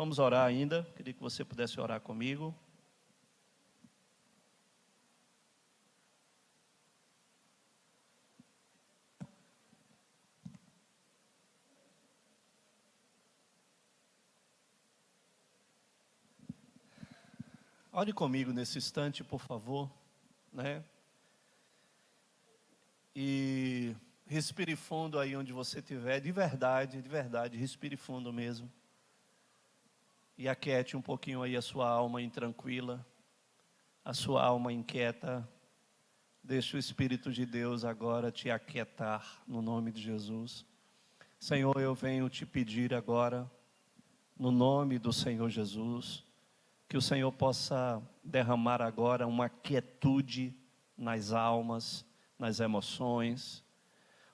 Vamos orar ainda. Queria que você pudesse orar comigo. Ore comigo nesse instante, por favor, né? E respire fundo aí onde você estiver, de verdade, respire fundo mesmo. E aquiete um pouquinho aí a sua alma intranquila, a sua alma inquieta. Deixa o Espírito de Deus agora te aquietar, no nome de Jesus. Senhor, eu venho te pedir agora, no nome do Senhor Jesus, que o Senhor possa derramar agora uma quietude nas almas, nas emoções.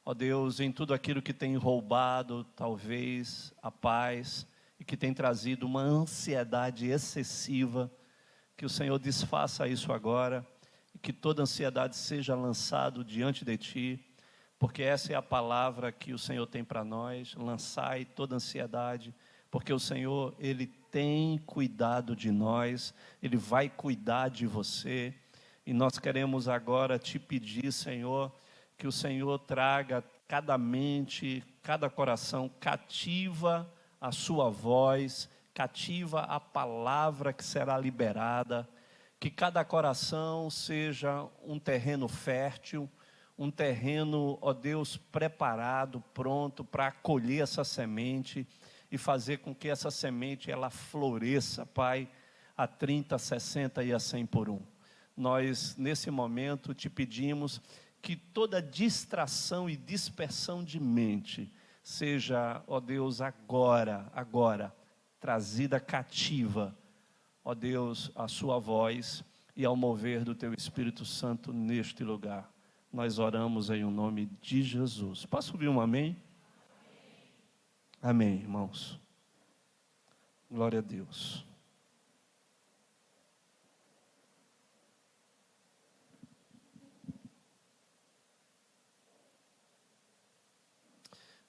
Ó Deus, em tudo aquilo que tem roubado, talvez, a paz, e que tem trazido uma ansiedade excessiva, que o Senhor desfaça isso agora, e que toda ansiedade seja lançada diante de Ti, porque essa é a palavra que o Senhor tem para nós: lançai toda ansiedade, porque o Senhor, Ele tem cuidado de nós, Ele vai cuidar de você, e nós queremos agora te pedir, Senhor, que o Senhor traga cada mente, cada coração cativa a sua voz, cativa a palavra que será liberada, que cada coração seja um terreno fértil, um terreno, ó Deus, preparado, pronto para acolher essa semente e fazer com que essa semente ela floresça, Pai, a 30, 60 e a 100 por um. Nós, nesse momento, te pedimos que toda distração e dispersão de mente seja, ó Deus, agora, trazida cativa, ó Deus, a sua voz e ao mover do teu Espírito Santo neste lugar. Nós oramos em o nome de Jesus. Posso ouvir um amém? Amém, irmãos. Glória a Deus.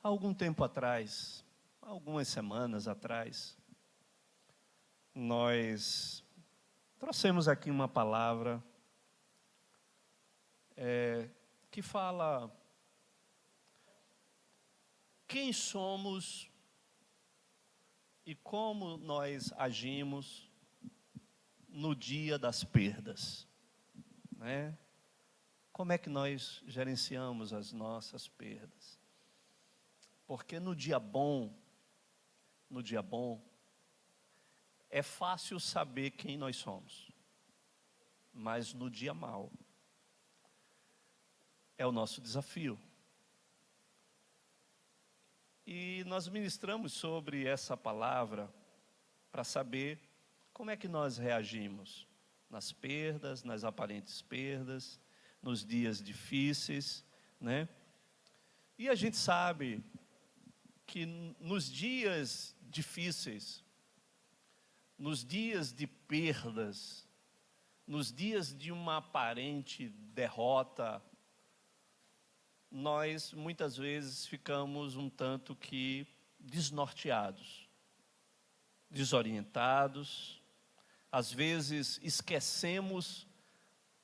Há algum tempo atrás, algumas semanas atrás, nós trouxemos aqui uma palavra que fala quem somos e como nós agimos no dia das perdas, né? Como é que nós gerenciamos as nossas perdas? Porque no dia bom, é fácil saber quem nós somos, mas no dia mau, é o nosso desafio. E nós ministramos sobre essa palavra para saber como é que nós reagimos nas perdas, nas aparentes perdas, nos dias difíceis, né? E a gente sabe que nos dias difíceis, nos dias de perdas, nos dias de uma aparente derrota, nós muitas vezes ficamos um tanto que desnorteados, desorientados, às vezes esquecemos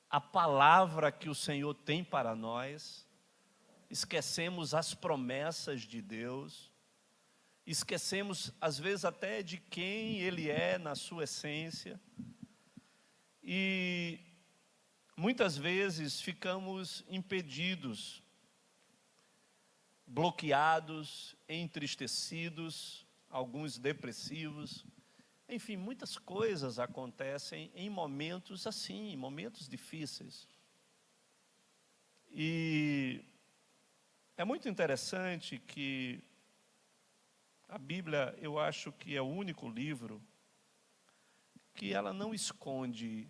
a palavra que o Senhor tem para nós, esquecemos as promessas de Deus, esquecemos às vezes até de quem Ele é na sua essência, e muitas vezes ficamos impedidos, bloqueados, entristecidos, alguns depressivos, enfim, muitas coisas acontecem em momentos assim, em momentos difíceis. E é muito interessante que a Bíblia, eu acho que é o único livro que ela não esconde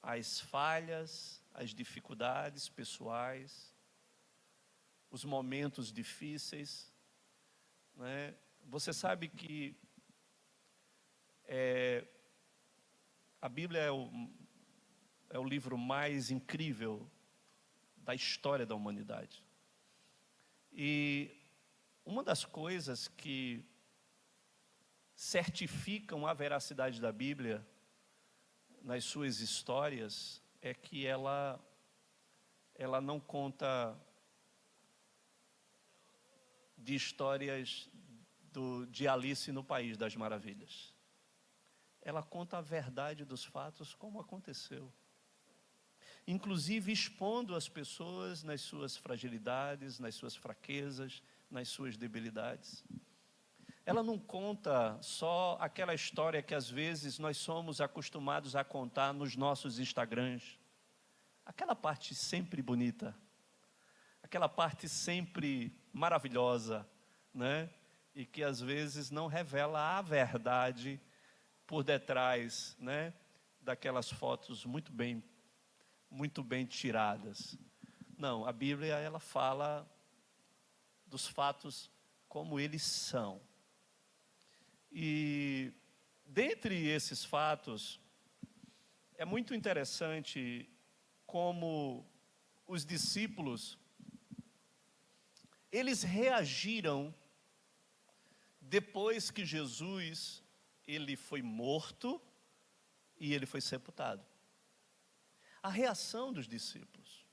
as falhas, as dificuldades pessoais, os momentos difíceis, né? Você sabe que a Bíblia é o livro mais incrível da história da humanidade. E uma das coisas que certificam a veracidade da Bíblia nas suas histórias é que ela não conta de histórias de Alice no País das Maravilhas. Ela conta a verdade dos fatos como aconteceu. Inclusive expondo as pessoas nas suas fragilidades, nas suas fraquezas, nas suas debilidades. Ela não conta só aquela história que às vezes nós somos acostumados a contar nos nossos Instagrams. Aquela parte sempre bonita, aquela parte sempre maravilhosa, né? E que às vezes não revela a verdade por detrás, né? Daquelas fotos muito bem tiradas. Não, a Bíblia ela fala dos fatos como eles são. E dentre esses fatos, é muito interessante como os discípulos, eles reagiram depois que Jesus, ele foi morto e ele foi sepultado. A reação dos discípulos,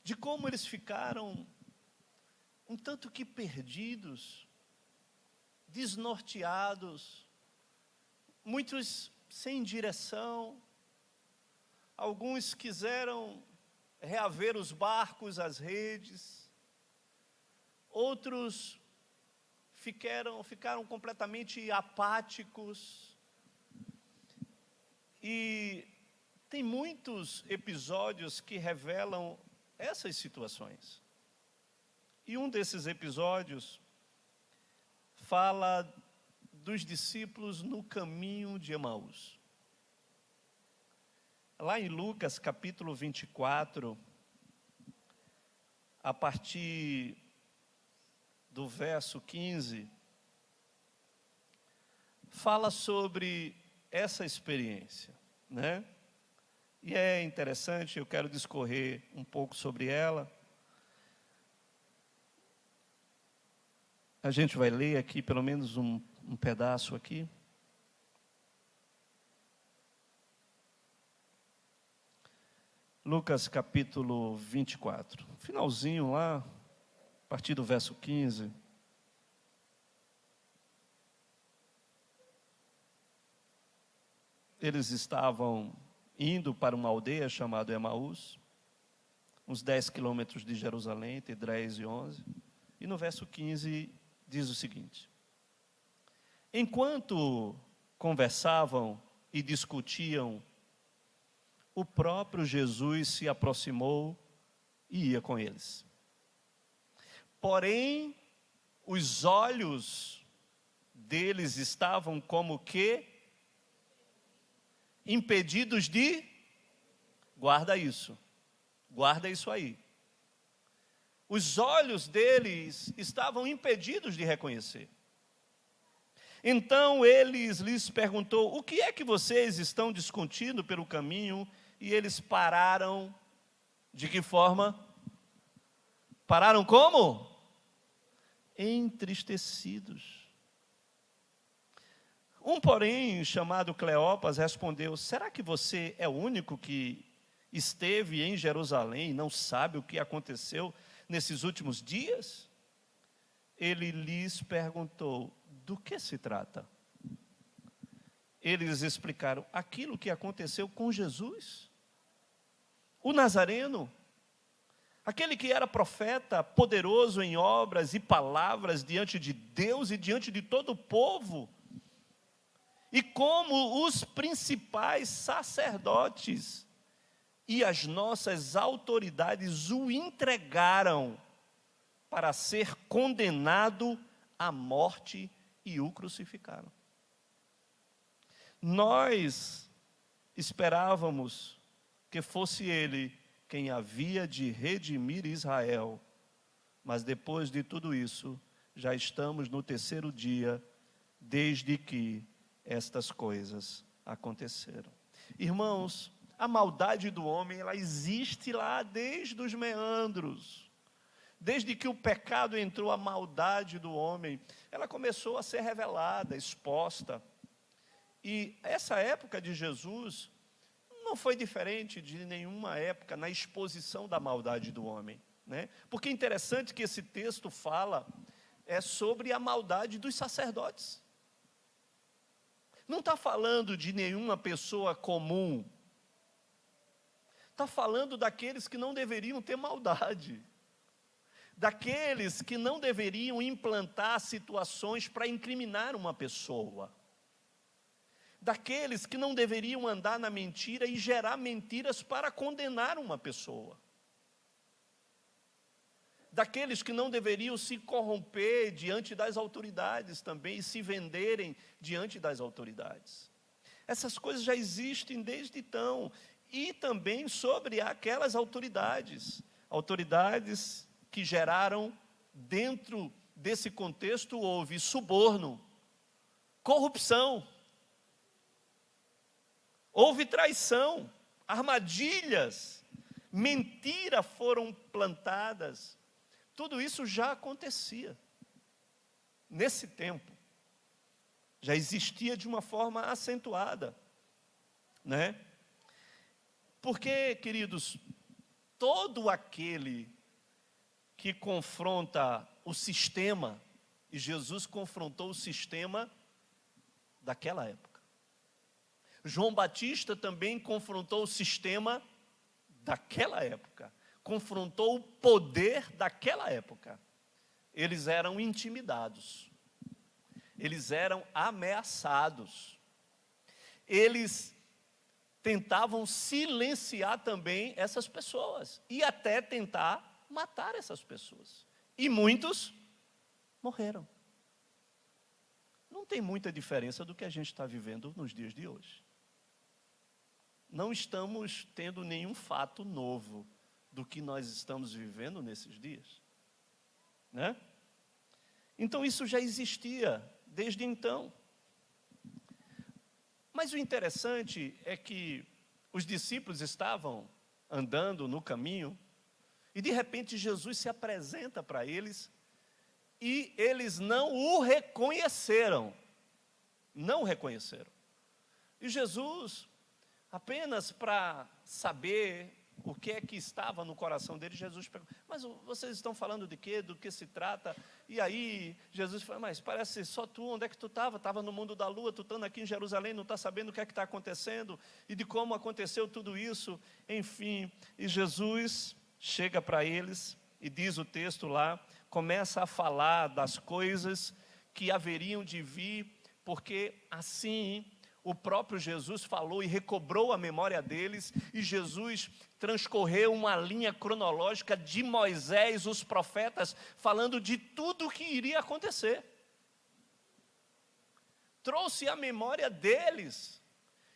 de como eles ficaram um tanto que perdidos, desnorteados, muitos sem direção, alguns quiseram reaver os barcos, as redes, outros ficaram completamente apáticos. E tem muitos episódios que revelam essas situações. E um desses episódios fala dos discípulos no caminho de Emaús. Lá em Lucas capítulo 24, a partir do verso 15, fala sobre essa experiência, né? E é interessante, eu quero discorrer um pouco sobre ela. A gente vai ler aqui pelo menos um pedaço aqui. Lucas capítulo 24, finalzinho lá, a partir do verso 15. Eles estavam indo para uma aldeia chamada Emaús, uns 10 quilômetros de Jerusalém, entre 10 e 11. E no verso 15 diz o seguinte: enquanto conversavam e discutiam, o próprio Jesus se aproximou e ia com eles. Porém, os olhos deles estavam como que impedidos de... Guarda isso aí. Os olhos deles estavam impedidos de reconhecer. Então eles lhes perguntou: o que é que vocês estão discutindo pelo caminho? E eles pararam. De que forma? Pararam como? Entristecidos. Um, porém, chamado Cleopas, respondeu: será que você é o único que esteve em Jerusalém e não sabe o que aconteceu nesses últimos dias? Ele lhes perguntou: do que se trata? Eles explicaram: aquilo que aconteceu com Jesus, o Nazareno, aquele que era profeta, poderoso em obras e palavras diante de Deus e diante de todo o povo, e como os principais sacerdotes e as nossas autoridades o entregaram para ser condenado à morte e o crucificaram. Nós esperávamos que fosse ele quem havia de redimir Israel, mas depois de tudo isso, já estamos no 3º dia desde que estas coisas aconteceram. Irmãos, a maldade do homem, ela existe lá desde os meandros, Desde que o pecado entrou, a maldade do homem, ela começou a ser revelada, exposta. E essa época de Jesus não foi diferente de nenhuma época na exposição da maldade do homem, né? Porque é interessante que esse texto fala sobre a maldade dos sacerdotes. Não está falando de nenhuma pessoa comum. Está falando daqueles que não deveriam ter maldade. Daqueles que não deveriam implantar situações para incriminar uma pessoa. Daqueles que não deveriam andar na mentira e gerar mentiras para condenar uma pessoa. Daqueles que não deveriam se corromper diante das autoridades também e se venderem diante das autoridades. Essas coisas já existem desde então. E também sobre aquelas autoridades que geraram, dentro desse contexto, houve suborno, corrupção, houve traição, armadilhas, mentira foram plantadas. Tudo isso já acontecia nesse tempo, já existia de uma forma acentuada, né? Porque, queridos, todo aquele que confronta o sistema, e Jesus confrontou o sistema daquela época. João Batista também confrontou o sistema daquela época, confrontou o poder daquela época. Eles eram intimidados, eles eram ameaçados, eles tentavam silenciar também essas pessoas, e até tentar matar essas pessoas. E muitos morreram. Não tem muita diferença do que a gente está vivendo nos dias de hoje. Não estamos tendo nenhum fato novo do que nós estamos vivendo nesses dias, né? Então isso já existia desde então. Mas o interessante é que os discípulos estavam andando no caminho e de repente Jesus se apresenta para eles e eles não o reconheceram. Não o reconheceram. E Jesus, apenas para saber o que é que estava no coração deles, Jesus perguntou: mas vocês estão falando de quê? Do que se trata? E aí Jesus falou: mas parece só tu, onde é que tu estava? Estava no mundo da lua, tu estando aqui em Jerusalém, não está sabendo o que é que está acontecendo, e de como aconteceu tudo isso, enfim. E Jesus chega para eles, e diz o texto lá, começa a falar das coisas que haveriam de vir, porque assim o próprio Jesus falou e recobrou a memória deles, e Jesus transcorreu uma linha cronológica de Moisés, os profetas, falando de tudo o que iria acontecer. Trouxe a memória deles,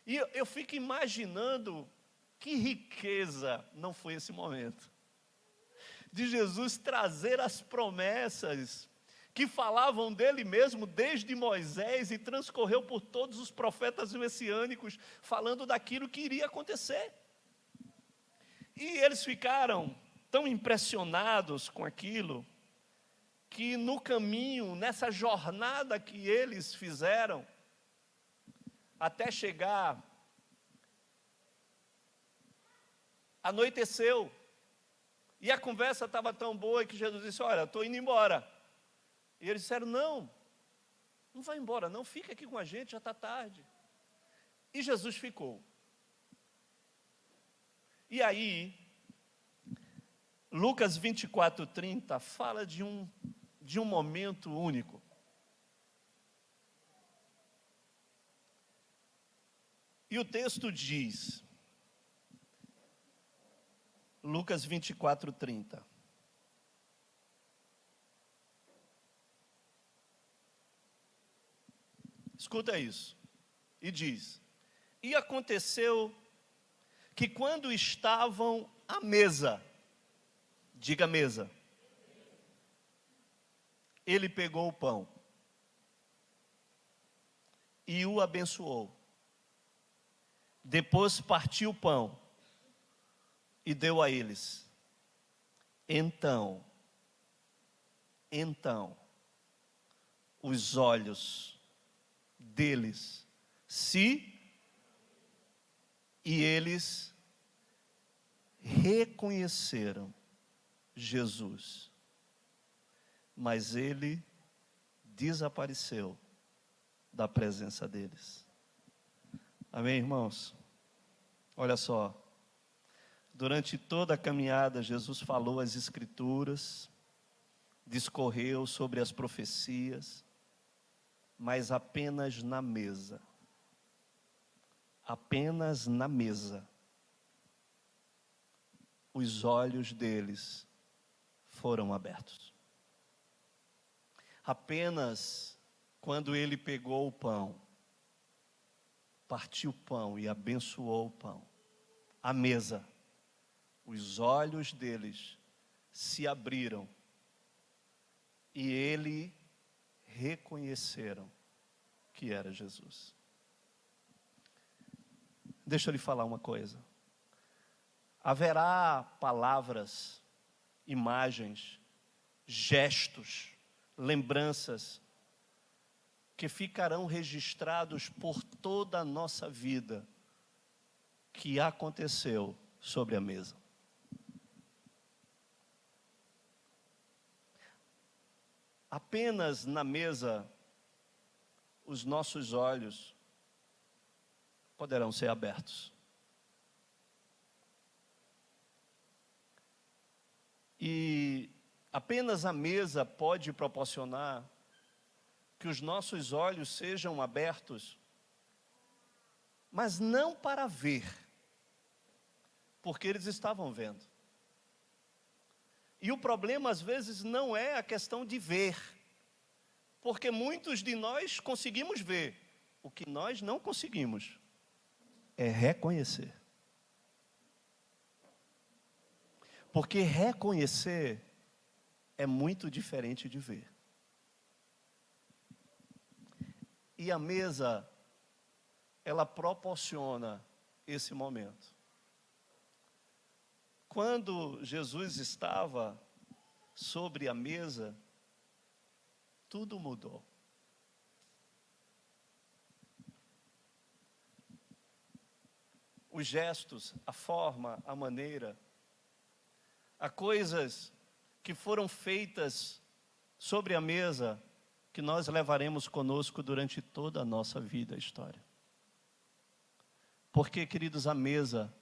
e eu fico imaginando que riqueza não foi esse momento, de Jesus trazer as promessas que falavam dele mesmo desde Moisés e transcorreu por todos os profetas messiânicos, falando daquilo que iria acontecer. E eles ficaram tão impressionados com aquilo, que no caminho, nessa jornada que eles fizeram, até chegar, anoiteceu, e a conversa estava tão boa que Jesus disse: olha, estou indo embora. E eles disseram: não vai embora não, fica aqui com a gente, já está tarde. E Jesus ficou. E aí, Lucas 24:30 fala de um momento único. E o texto diz, Lucas 24:30. Escuta isso. E diz: e aconteceu que quando estavam à mesa, diga mesa, ele pegou o pão e o abençoou. Depois partiu o pão e deu a eles. Então Então, os olhos deles e eles reconheceram Jesus, mas ele desapareceu da presença deles. Amém, irmãos? Olha só, durante toda a caminhada, Jesus falou as Escrituras, discorreu sobre as profecias, mas apenas na mesa, os olhos deles foram abertos. Apenas quando ele pegou o pão, partiu o pão e abençoou o pão, a mesa, os olhos deles se abriram e ele reconheceram que era Jesus. Deixa eu lhe falar uma coisa. Haverá palavras, imagens, gestos, lembranças que ficarão registrados por toda a nossa vida que aconteceu sobre a mesa. Apenas na mesa os nossos olhos poderão ser abertos. E apenas a mesa pode proporcionar que os nossos olhos sejam abertos, mas não para ver, porque eles estavam vendo. E o problema às vezes não é a questão de ver, porque muitos de nós conseguimos ver. O que nós não conseguimos é reconhecer. Porque reconhecer é muito diferente de ver. E a mesa, ela proporciona esse momento. Quando Jesus estava sobre a mesa, tudo mudou. Os gestos, a forma, a maneira, há coisas que foram feitas sobre a mesa que nós levaremos conosco durante toda a nossa vida, a história. Porque, queridos, a mesa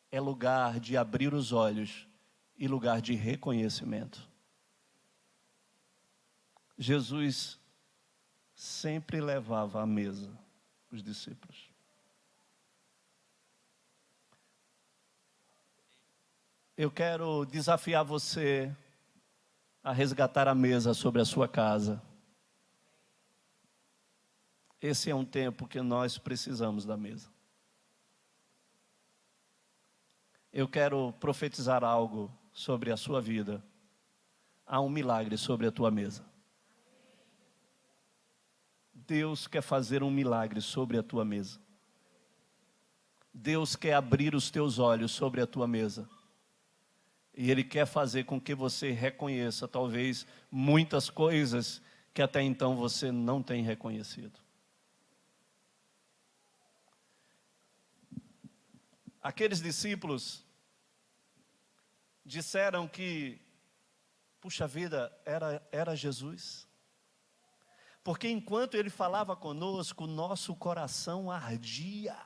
é lugar de abrir os olhos e lugar de reconhecimento. Jesus sempre levava à mesa os discípulos. Eu quero desafiar você a resgatar a mesa sobre a sua casa. Esse é um tempo que nós precisamos da mesa. Eu quero profetizar algo sobre a sua vida. Há um milagre sobre a tua mesa. Deus quer fazer um milagre sobre a tua mesa. Deus quer abrir os teus olhos sobre a tua mesa. E Ele quer fazer com que você reconheça, talvez, muitas coisas que até então você não tem reconhecido. Aqueles discípulos disseram que, puxa vida, era Jesus. Porque enquanto Ele falava conosco, o nosso coração ardia.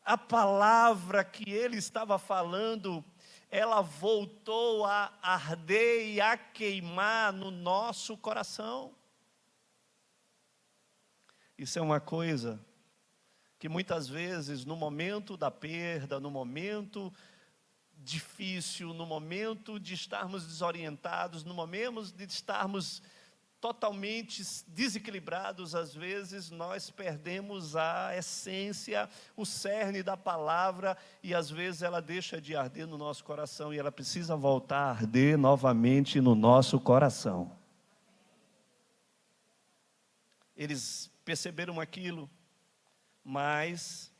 A palavra que Ele estava falando, ela voltou a arder e a queimar no nosso coração. Isso é uma coisa que muitas vezes, no momento da perda, no momento difícil, no momento de estarmos desorientados, no momento de estarmos totalmente desequilibrados, às vezes nós perdemos a essência, o cerne da palavra, e às vezes ela deixa de arder no nosso coração, e ela precisa voltar a arder novamente no nosso coração. Eles perceberam aquilo, mas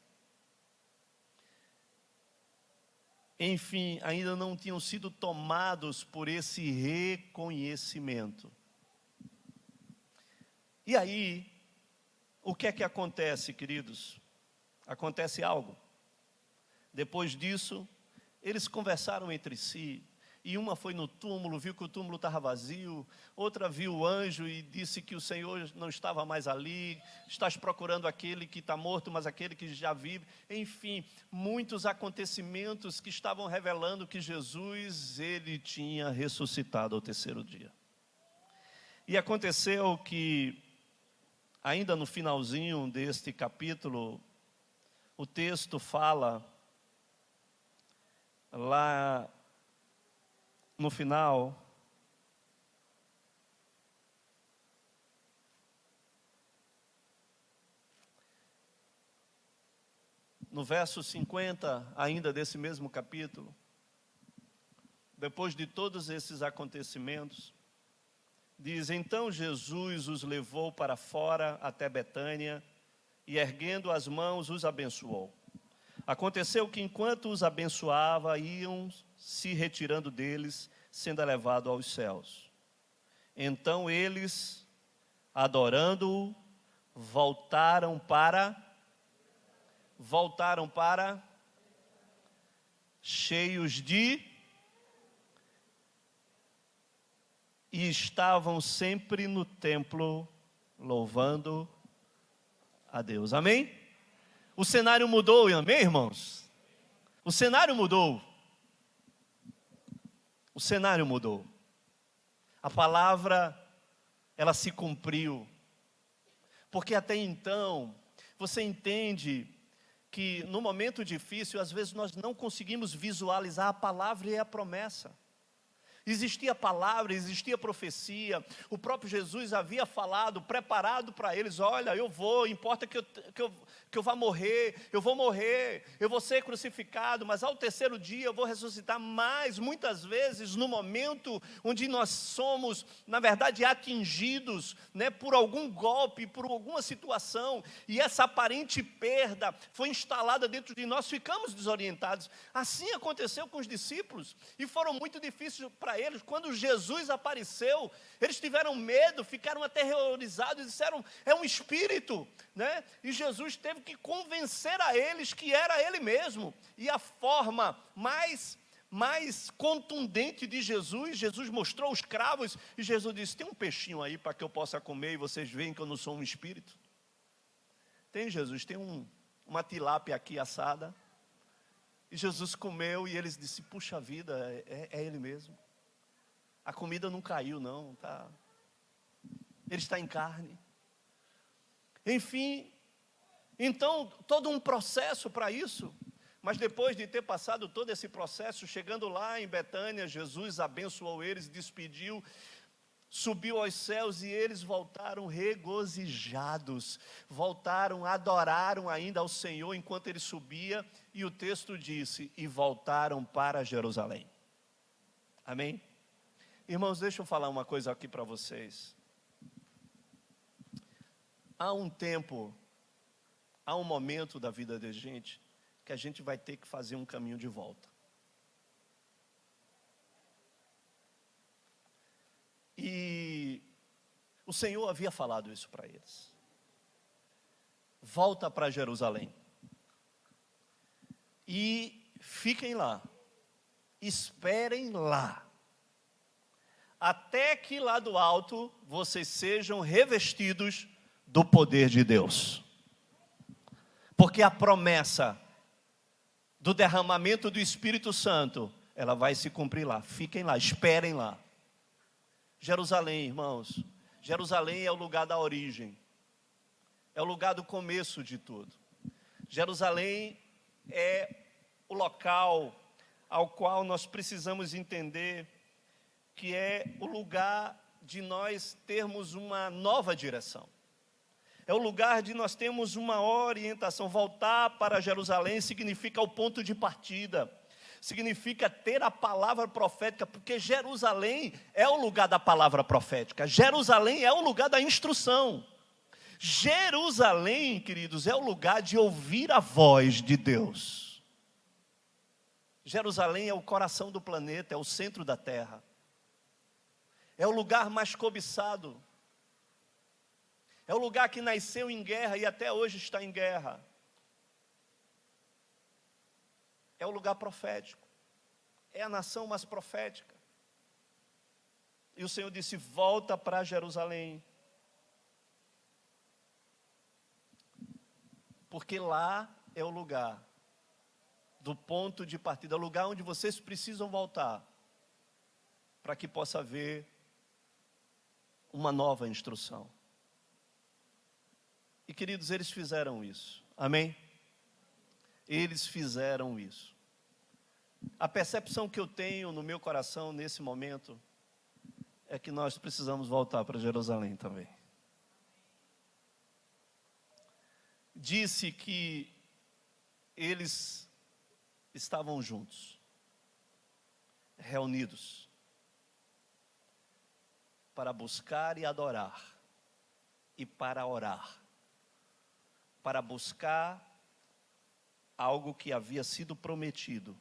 enfim, ainda não tinham sido tomados por esse reconhecimento. E aí, o que é que acontece, queridos? Acontece algo. Depois disso, eles conversaram entre si, e uma foi no túmulo, viu que o túmulo estava vazio, outra viu o anjo e disse que o Senhor não estava mais ali, estás procurando aquele que está morto, mas aquele que já vive. Enfim, muitos acontecimentos que estavam revelando que Jesus, ele tinha ressuscitado ao terceiro dia. E aconteceu que, ainda no finalzinho deste capítulo, o texto fala, lá no final, no verso 50, ainda desse mesmo capítulo, depois de todos esses acontecimentos, diz: então Jesus os levou para fora até Betânia, e erguendo as mãos os abençoou. Aconteceu que enquanto os abençoava, iam se retirando deles, sendo elevado aos céus. Então eles, adorando-o, voltaram para cheios de, e estavam sempre no templo louvando a Deus. Amém? O cenário mudou, amém, irmãos? O cenário mudou. O cenário mudou. A palavra, ela se cumpriu. Porque até então, você entende que no momento difícil, às vezes nós não conseguimos visualizar a palavra e a promessa. Existia palavra, existia profecia, o próprio Jesus havia falado, preparado para eles: olha, eu vou, importa que eu vá morrer, eu vou ser crucificado, mas ao terceiro dia eu vou ressuscitar. Mas muitas vezes no momento onde nós somos, na verdade, atingidos, né, por algum golpe, por alguma situação, e essa aparente perda foi instalada dentro de nós, ficamos desorientados. Assim aconteceu com os discípulos, e foram muito difíceis para eles. Quando Jesus apareceu, eles tiveram medo, ficaram aterrorizados, disseram: é um espírito, né? E Jesus teve que convencer a eles que era Ele mesmo. E a forma mais contundente de Jesus mostrou os cravos, e Jesus disse: tem um peixinho aí para que eu possa comer, e vocês veem que eu não sou um espírito? Tem, Jesus, tem uma tilápia aqui assada. E Jesus comeu, e eles disseram: puxa vida, é Ele mesmo. A comida não caiu não, tá? Ele está em carne. Enfim, então todo um processo para isso. Mas depois de ter passado todo esse processo, chegando lá em Betânia, Jesus abençoou eles, despediu, subiu aos céus, e eles voltaram regozijados, voltaram, adoraram ainda ao Senhor enquanto ele subia, e o texto disse: e voltaram para Jerusalém. Amém? Irmãos, deixa eu falar uma coisa aqui para vocês. Há um tempo, há um momento da vida da gente, que a gente vai ter que fazer um caminho de volta. E o Senhor havia falado isso para eles: volta para Jerusalém, e fiquem lá, esperem lá, até que lá do alto vocês sejam revestidos do poder de Deus. Porque a promessa do derramamento do Espírito Santo, ela vai se cumprir lá. Fiquem lá, esperem lá. Jerusalém, irmãos, Jerusalém é o lugar da origem, é o lugar do começo de tudo. Jerusalém é o local ao qual nós precisamos entender que é o lugar de nós termos uma nova direção. É o lugar de nós termos uma orientação. Voltar para Jerusalém significa o ponto de partida, significa ter a palavra profética, porque Jerusalém é o lugar da palavra profética, Jerusalém é o lugar da instrução. Jerusalém, queridos, é o lugar de ouvir a voz de Deus. Jerusalém é o coração do planeta, é o centro da terra. É o lugar mais cobiçado. É o lugar que nasceu em guerra e até hoje está em guerra. É o lugar profético. É a nação mais profética. E o Senhor disse: volta para Jerusalém. Porque lá é o lugar do ponto de partida, é o lugar onde vocês precisam voltar, para que possa haver uma nova instrução. E queridos, eles fizeram isso. Amém? Eles fizeram isso. A percepção que eu tenho no meu coração nesse momento é que nós precisamos voltar para Jerusalém também. Disse que eles estavam juntos, reunidos, para buscar e adorar, e para orar, para buscar algo que havia sido prometido,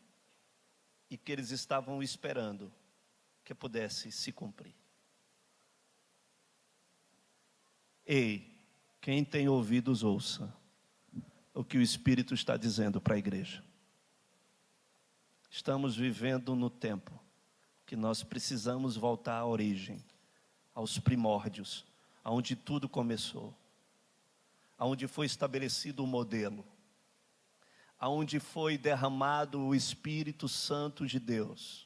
e que eles estavam esperando que pudesse se cumprir. Ei, quem tem ouvidos, ouça o que o Espírito está dizendo para a igreja. Estamos vivendo no tempo que nós precisamos voltar à origem, aos primórdios, aonde tudo começou, aonde foi estabelecido o modelo, aonde foi derramado o Espírito Santo de Deus,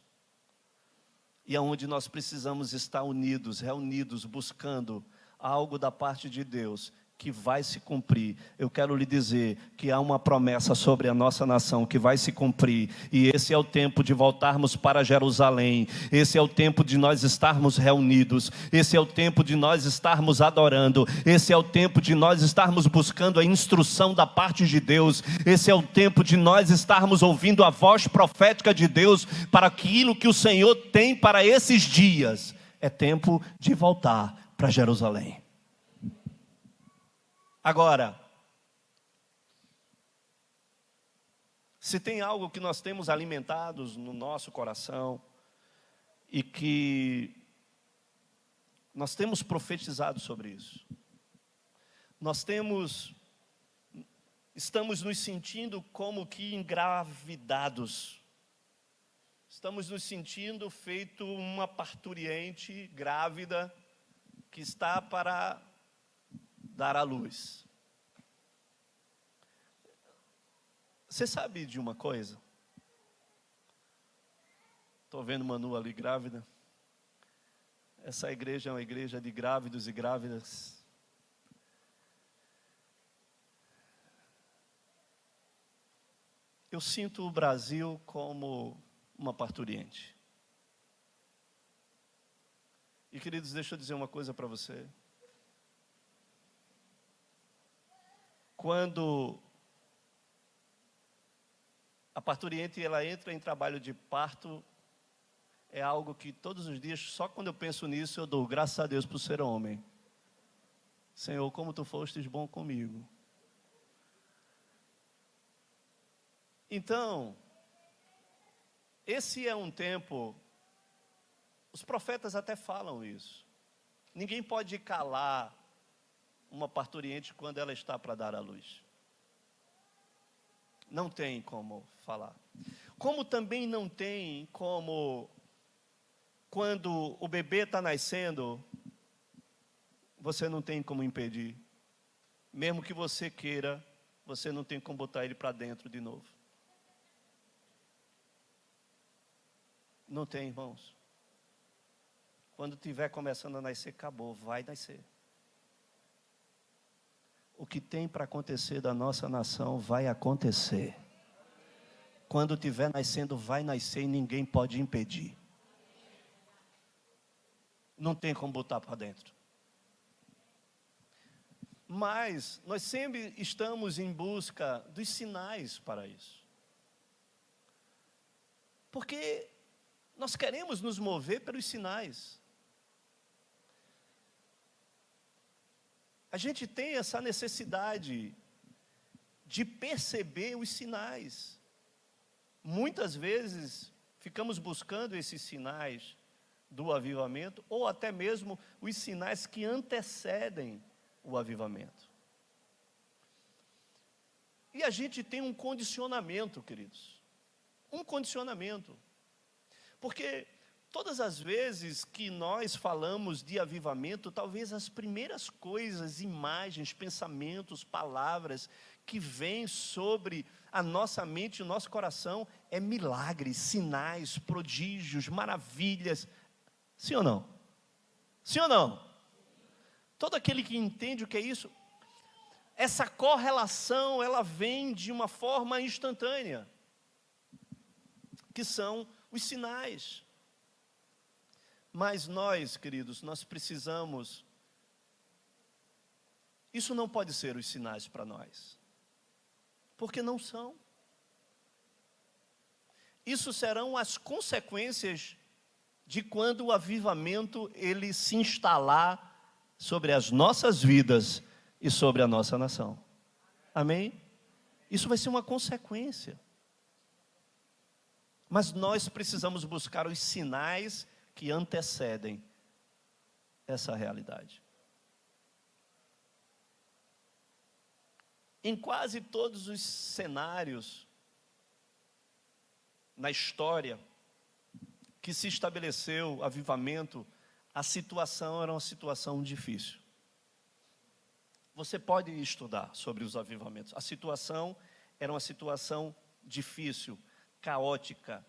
e aonde nós precisamos estar unidos, reunidos, buscando algo da parte de Deus que vai se cumprir. Eu quero lhe dizer que há uma promessa sobre a nossa nação que vai se cumprir, e esse é o tempo de voltarmos para Jerusalém, esse é o tempo de nós estarmos reunidos, esse é o tempo de nós estarmos adorando, esse é o tempo de nós estarmos buscando a instrução da parte de Deus, esse é o tempo de nós estarmos ouvindo a voz profética de Deus para aquilo que o Senhor tem para esses dias. É tempo de voltar para Jerusalém. Agora, se tem algo que nós temos alimentados no nosso coração e que nós temos profetizado sobre isso, estamos nos sentindo como que engravidados, estamos nos sentindo feito uma parturiente grávida que está para dar à luz. Você sabe de uma coisa? Estou vendo Manu ali grávida. Essa igreja é uma igreja de grávidos e grávidas. Eu sinto o Brasil como uma parturiente. E queridos, deixa eu dizer uma coisa para você. Quando a parturiente ela entra em trabalho de parto, é algo que todos os dias, só quando eu penso nisso, eu dou graças a Deus por ser homem. Senhor, como tu fostes bom comigo. Então, esse é um tempo, os profetas até falam isso. Ninguém pode calar uma parturiente quando ela está para dar à luz. Não tem como falar. Como também não tem como, quando o bebê está nascendo, você não tem como impedir. Mesmo que você queira, você não tem como botar ele para dentro de novo. Não tem, irmãos. Quando estiver começando a nascer, acabou, vai nascer. O que tem para acontecer da nossa nação vai acontecer. Quando estiver nascendo, vai nascer e ninguém pode impedir. Não tem como botar para dentro. Mas nós sempre estamos em busca dos sinais para isso. Porque nós queremos nos mover pelos sinais. A gente tem essa necessidade de perceber os sinais. muitas vezes ficamos buscando esses sinais do avivamento, ou até mesmo os sinais que antecedem o avivamento. E a gente tem um condicionamento, queridos, um condicionamento, porque todas as vezes que nós falamos de avivamento, talvez as primeiras coisas, imagens, pensamentos, palavras que vêm sobre a nossa mente e o nosso coração é milagres, sinais, prodígios, maravilhas. Sim ou não? Sim ou não? Todo aquele que entende o que é isso, essa correlação, ela vem de uma forma instantânea, que são os sinais. Mas nós, queridos, nós precisamos, isso não pode ser os sinais para nós, porque não são. Isso serão as consequências de quando o avivamento ele se instalar sobre as nossas vidas e sobre a nossa nação. Amém? Isso vai ser uma consequência. Mas nós precisamos buscar os sinais que antecedem essa realidade. Em quase todos os cenários na história que se estabeleceu avivamento, a situação era uma situação difícil. Você pode estudar sobre os avivamentos. A situação era uma situação difícil, caótica,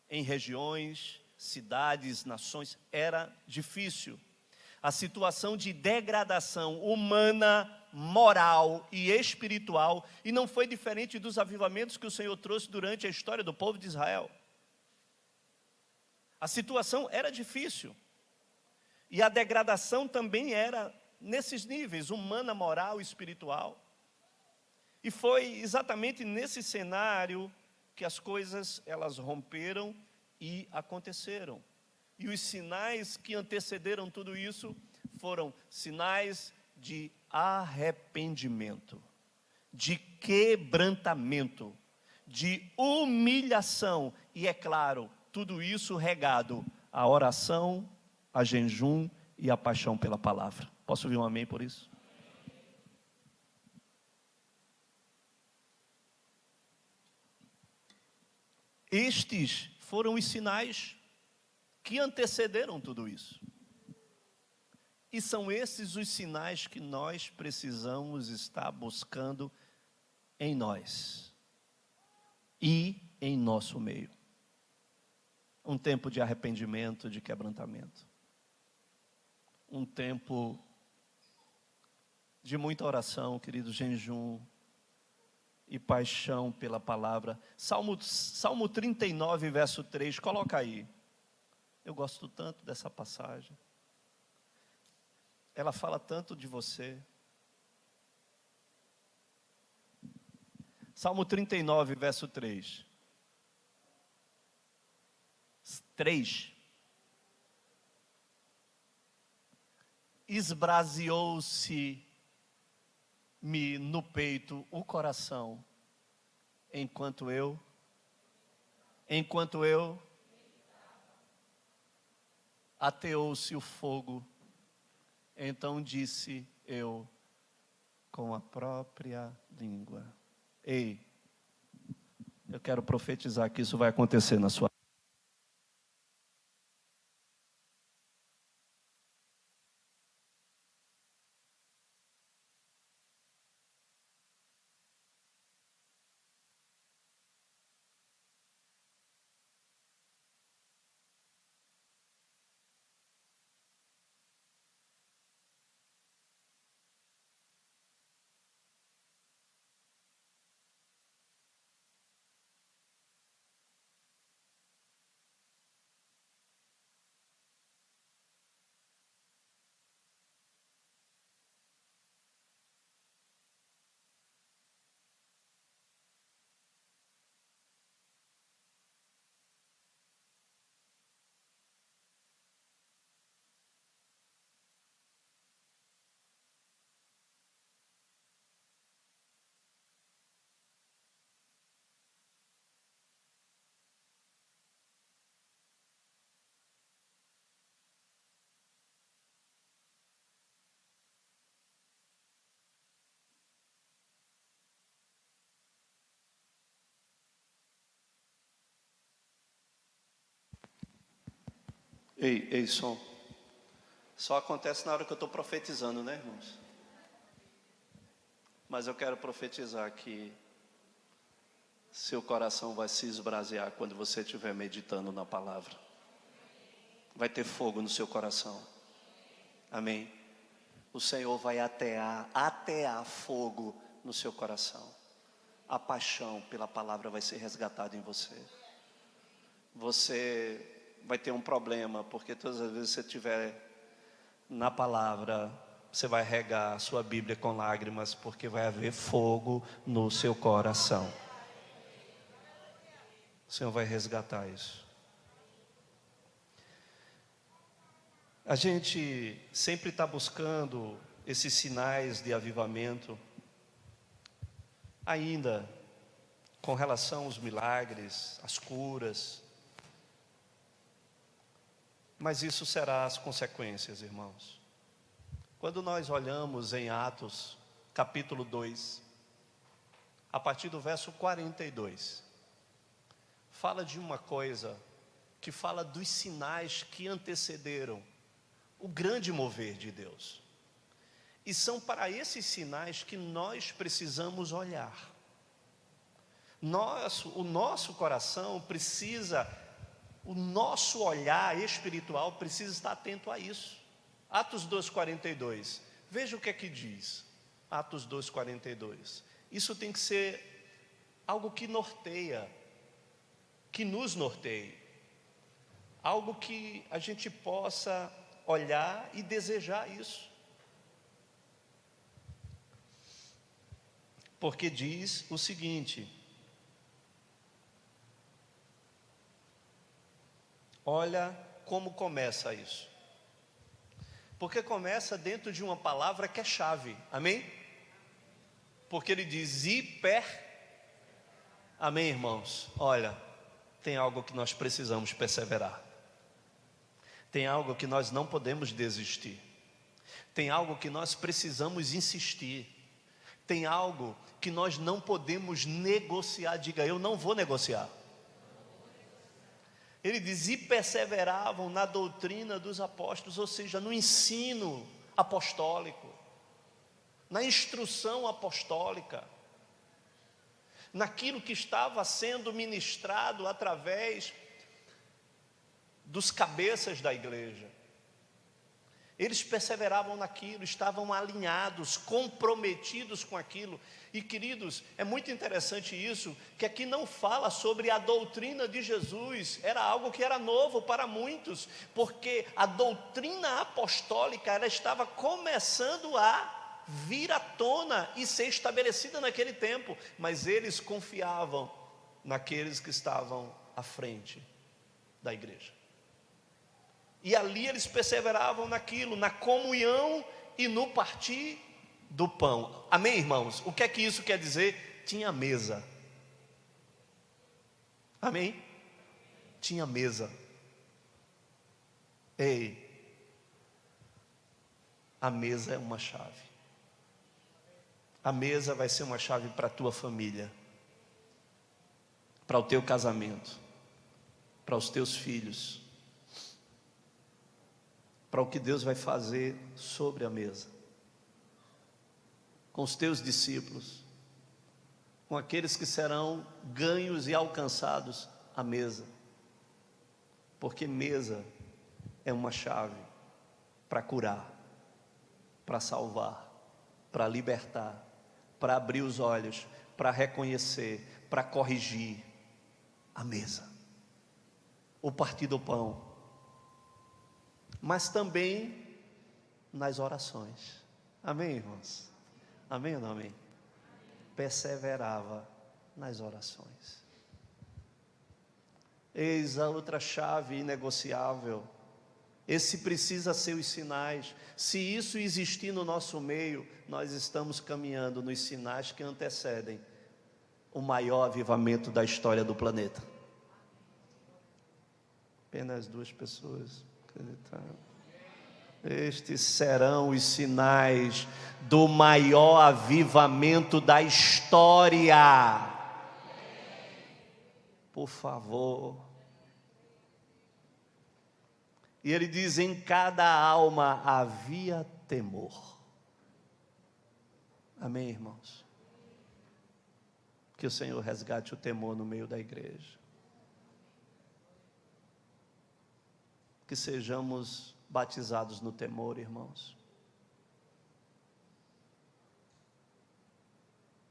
em regiões, cidades, nações, era difícil. A situação de degradação humana, moral e espiritual, e não foi diferente dos avivamentos que o Senhor trouxe durante a história do povo de Israel. A situação era difícil, e a degradação também era nesses níveis, humana, moral e espiritual. E foi exatamente nesse cenário que as coisas, elas romperam e aconteceram. E os sinais que antecederam tudo isso foram sinais de arrependimento, de quebrantamento, de humilhação. E é claro, tudo isso regado à oração, a jejum e a paixão pela palavra. Posso ouvir um amém por isso? Estes foram os sinais que antecederam tudo isso. E são esses os sinais que nós precisamos estar buscando em nós e em nosso meio. Um tempo de arrependimento, de quebrantamento. Um tempo de muita oração, querido, jejum e paixão pela palavra. Salmo 39, verso 3, coloca aí. Eu gosto tanto dessa passagem. Ela fala tanto de você. Salmo 39, verso 3. 3. Esbraseou-se-me no peito o coração, enquanto eu ateou-se o fogo, então disse eu com a própria língua. Ei, eu quero profetizar que isso vai acontecer na sua vida. Ei, som. Só acontece na hora que eu estou profetizando, né, irmãos? Mas eu quero profetizar que seu coração vai se esbrasear quando você estiver meditando na palavra. Vai ter fogo no seu coração. Amém? O Senhor vai atear fogo no seu coração. A paixão pela palavra vai ser resgatada em você. Você vai ter um problema, porque todas as vezes que você estiver na palavra, você vai regar a sua Bíblia com lágrimas, porque vai haver fogo no seu coração. O Senhor vai resgatar isso. A gente sempre está buscando esses sinais de avivamento, ainda com relação aos milagres, às curas. Mas isso será as consequências, irmãos. Quando nós olhamos em Atos, capítulo 2, a partir do verso 42, fala de uma coisa que fala dos sinais que antecederam o grande mover de Deus. E são para esses sinais que nós precisamos olhar. O nosso coração precisa, o nosso olhar espiritual precisa estar atento a isso. Atos 2,42, veja o que é que diz. Atos 2,42. Isso tem que ser algo que norteia, que nos norteie. Algo que a gente possa olhar e desejar isso. Porque diz o seguinte: olha como começa isso. Porque começa dentro de uma palavra que é chave, amém? Porque ele diz amém, irmãos? Olha, tem algo que nós precisamos perseverar. Tem algo que nós não podemos desistir. Tem algo que nós precisamos insistir. Tem algo que nós não podemos negociar. Diga, eu não vou negociar. Ele diz, e perseveravam na doutrina dos apóstolos, ou seja, no ensino apostólico, na instrução apostólica, naquilo que estava sendo ministrado através dos cabeças da igreja. Eles perseveravam naquilo, estavam alinhados, comprometidos com aquilo. E queridos, é muito interessante isso, que aqui não fala sobre a doutrina de Jesus. Era algo que era novo para muitos, porque a doutrina apostólica, ela estava começando a vir à tona e ser estabelecida naquele tempo. Mas eles confiavam naqueles que estavam à frente da igreja. E ali eles perseveravam naquilo, na comunhão e no partir do pão. Amém, irmãos? O que é que isso quer dizer? Tinha mesa. Amém? Tinha mesa. Ei, a mesa é uma chave. A mesa vai ser uma chave para a tua família, para o teu casamento, para os teus filhos, para o que Deus vai fazer sobre a mesa, com os teus discípulos, com aqueles que serão ganhos e alcançados à mesa, porque mesa é uma chave para curar, para salvar, para libertar, para abrir os olhos, para reconhecer, para corrigir. A mesa, o partir do pão, mas também nas orações. Amém, irmãos? Amém ou não amém? Perseverava nas orações. Eis a outra chave inegociável. Esse precisa ser os sinais. Se isso existir no nosso meio, nós estamos caminhando nos sinais que antecedem o maior avivamento da história do planeta. Apenas 2 pessoas acreditaram. Estes serão os sinais do maior avivamento da história. Por favor. E ele diz: em cada alma havia temor. Amém, irmãos? Que o Senhor resgate o temor no meio da igreja. Que sejamos batizados no temor, irmãos.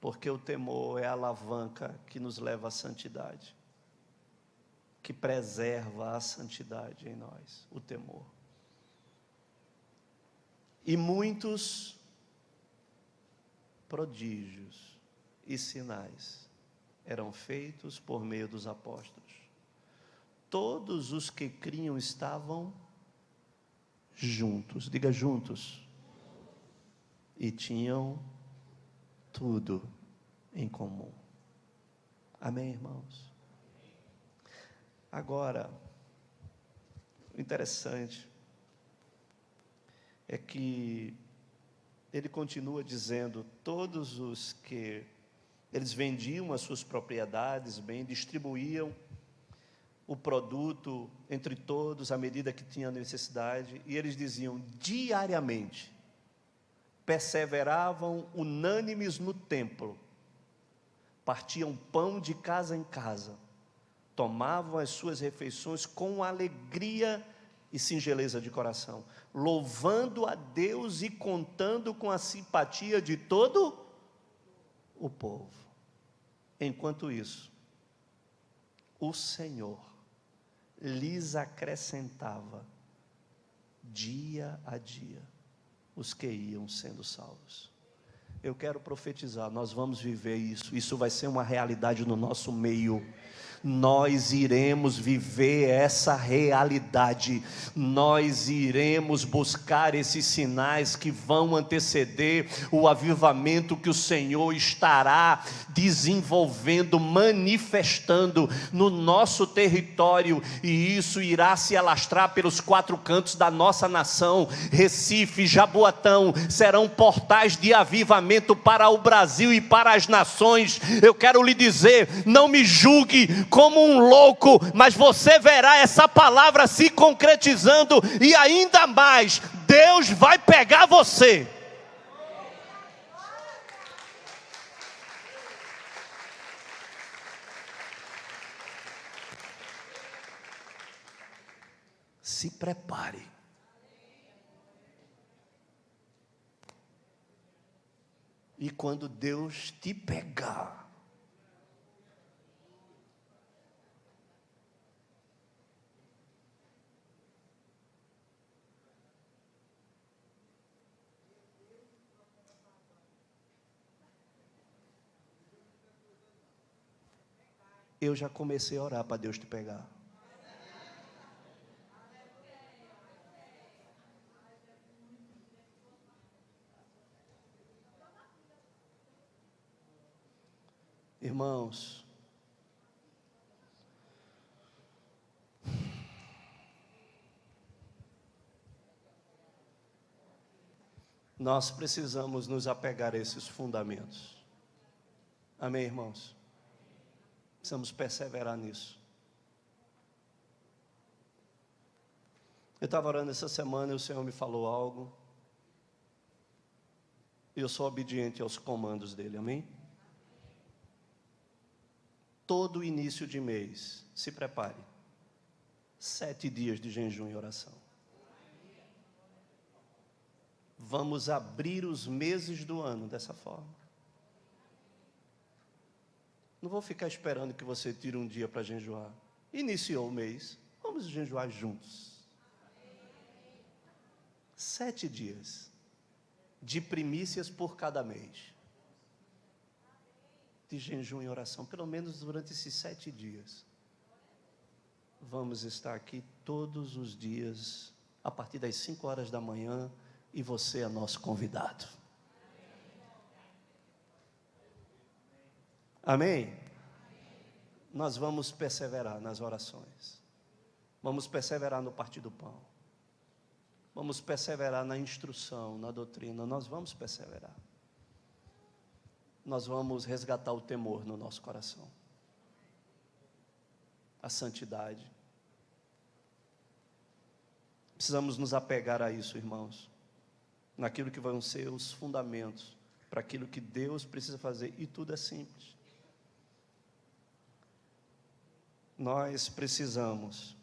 Porque o temor é a alavanca que nos leva à santidade, que preserva a santidade em nós, o temor. E muitos prodígios e sinais eram feitos por meio dos apóstolos. Todos os que criam estavam juntos, diga juntos, e tinham tudo em comum. Amém, irmãos? Agora, o interessante é que ele continua dizendo: todos os que eles vendiam as suas propriedades, bem, distribuíam o produto entre todos à medida que tinha necessidade, e eles diziam diariamente, perseveravam unânimes no templo, partiam pão de casa em casa, tomavam as suas refeições com alegria e singeleza de coração, louvando a Deus e contando com a simpatia de todo o povo. Enquanto isso, o Senhor lhes acrescentava dia a dia os que iam sendo salvos. Eu quero profetizar, nós vamos viver isso vai ser uma realidade no nosso meio. Nós iremos viver essa realidade, nós iremos buscar esses sinais que vão anteceder o avivamento que o Senhor estará desenvolvendo, manifestando no nosso território, e isso irá se alastrar pelos 4 cantos da nossa nação. Recife, Jaboatão serão portais de avivamento para o Brasil e para as nações. Eu quero lhe dizer, não me julgue como um louco, mas você verá essa palavra se concretizando, e ainda mais, Deus vai pegar você. Se prepare. E quando Deus te pegar, eu já comecei a orar para Deus te pegar. Irmãos, nós precisamos nos apegar a esses fundamentos. Amém, irmãos? Precisamos perseverar nisso. Eu estava orando essa semana e o Senhor me falou algo, e eu sou obediente aos comandos dele, amém? Todo início de mês, se prepare, 7 dias de jejum e oração. Vamos abrir os meses do ano dessa forma. Não vou ficar esperando que você tire um dia para jejuar. Iniciou o mês, vamos jejuar juntos. 7 dias de primícias por cada mês, de jejum e oração, pelo menos durante esses 7 dias. Vamos estar aqui todos os dias, a partir das 5 horas da manhã, e você é nosso convidado. Amém? Nós vamos perseverar nas orações, vamos perseverar no partir do pão, vamos perseverar na instrução, na doutrina, nós vamos perseverar. Nós vamos resgatar o temor no nosso coração, a santidade. Precisamos nos apegar a isso, irmãos, naquilo que vão ser os fundamentos para aquilo que Deus precisa fazer, e tudo é simples. Nós precisamos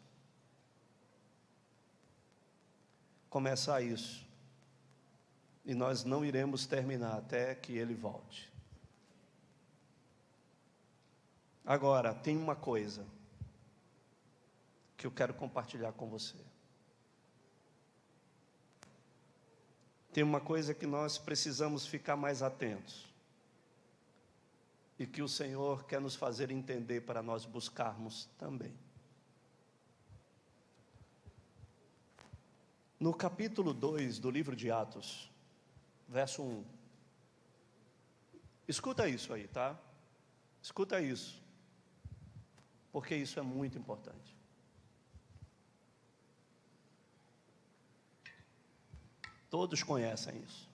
começar isso, e nós não iremos terminar até que Ele volte. Agora, tem uma coisa que eu quero compartilhar com você. Tem uma coisa que nós precisamos ficar mais atentos, e que o Senhor quer nos fazer entender para nós buscarmos também. No capítulo 2 do livro de Atos, verso 1. Escuta isso aí, tá? Escuta isso, porque isso é muito importante. Todos conhecem isso.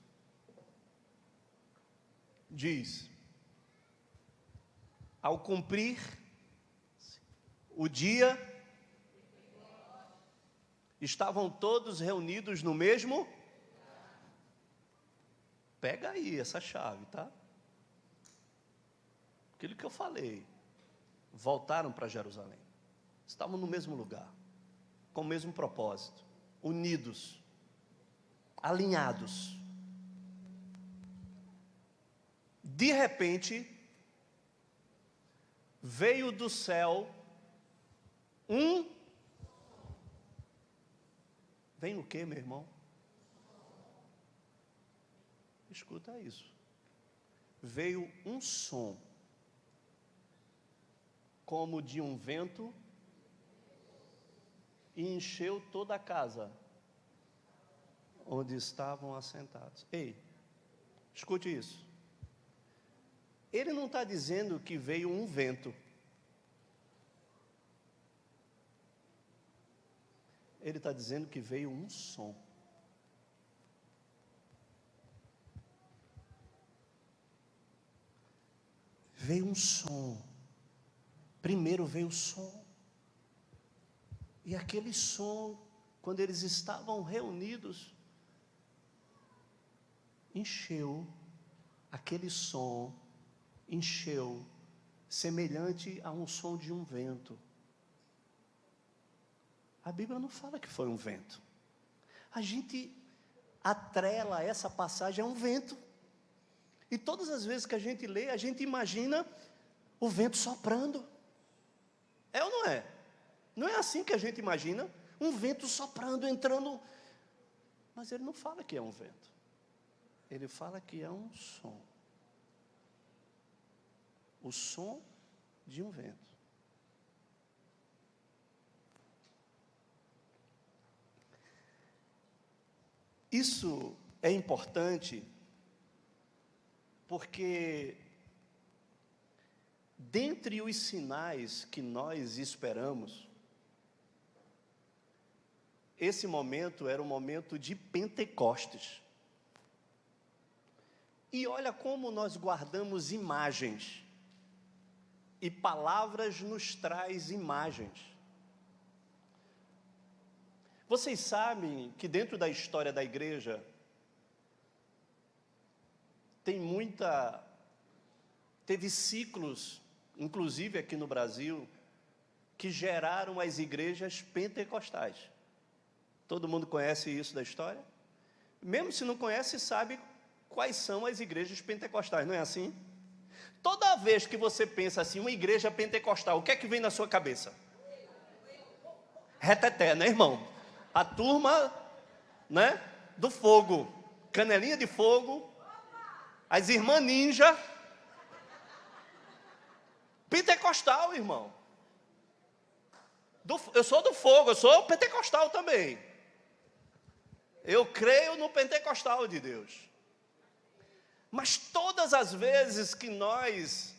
Diz: ao cumprir o dia, estavam todos reunidos no mesmo. Pega aí essa chave, tá? Aquilo que eu falei. Voltaram para Jerusalém. Estavam no mesmo lugar, com o mesmo propósito, unidos, alinhados. De repente, veio do céu Vem o quê, meu irmão? Escuta isso. Veio um som, como de um vento, e encheu toda a casa onde estavam assentados. Ei, escute isso. Ele não está dizendo que veio um vento. Ele está dizendo que veio um som. Veio um som. Primeiro veio o som. E aquele som, quando eles estavam reunidos, encheu, aquele som encheu, semelhante a um som de um vento. A Bíblia não fala que foi um vento. A gente atrela essa passagem a um vento. E todas as vezes que a gente lê, a gente imagina o vento soprando. É ou não é? Não é assim que a gente imagina, um vento soprando, entrando. Mas ele não fala que é um vento. Ele fala que é um som. O som de um vento. Isso é importante porque, dentre os sinais que nós esperamos, esse momento era um momento de Pentecostes. E olha como nós guardamos imagens. E palavras nos traz imagens. Vocês sabem que dentro da história da igreja, teve ciclos, inclusive aqui no Brasil, que geraram as igrejas pentecostais. Todo mundo conhece isso da história? Mesmo se não conhece, sabe quais são as igrejas pentecostais, não é assim? Toda vez que você pensa assim, uma igreja pentecostal, o que é que vem na sua cabeça? Reteté, né, irmão? A turma, né, do fogo, canelinha de fogo, as irmãs ninja, pentecostal, irmão. Eu sou do fogo, eu sou pentecostal também. Eu creio no pentecostal de Deus. Mas todas as vezes que nós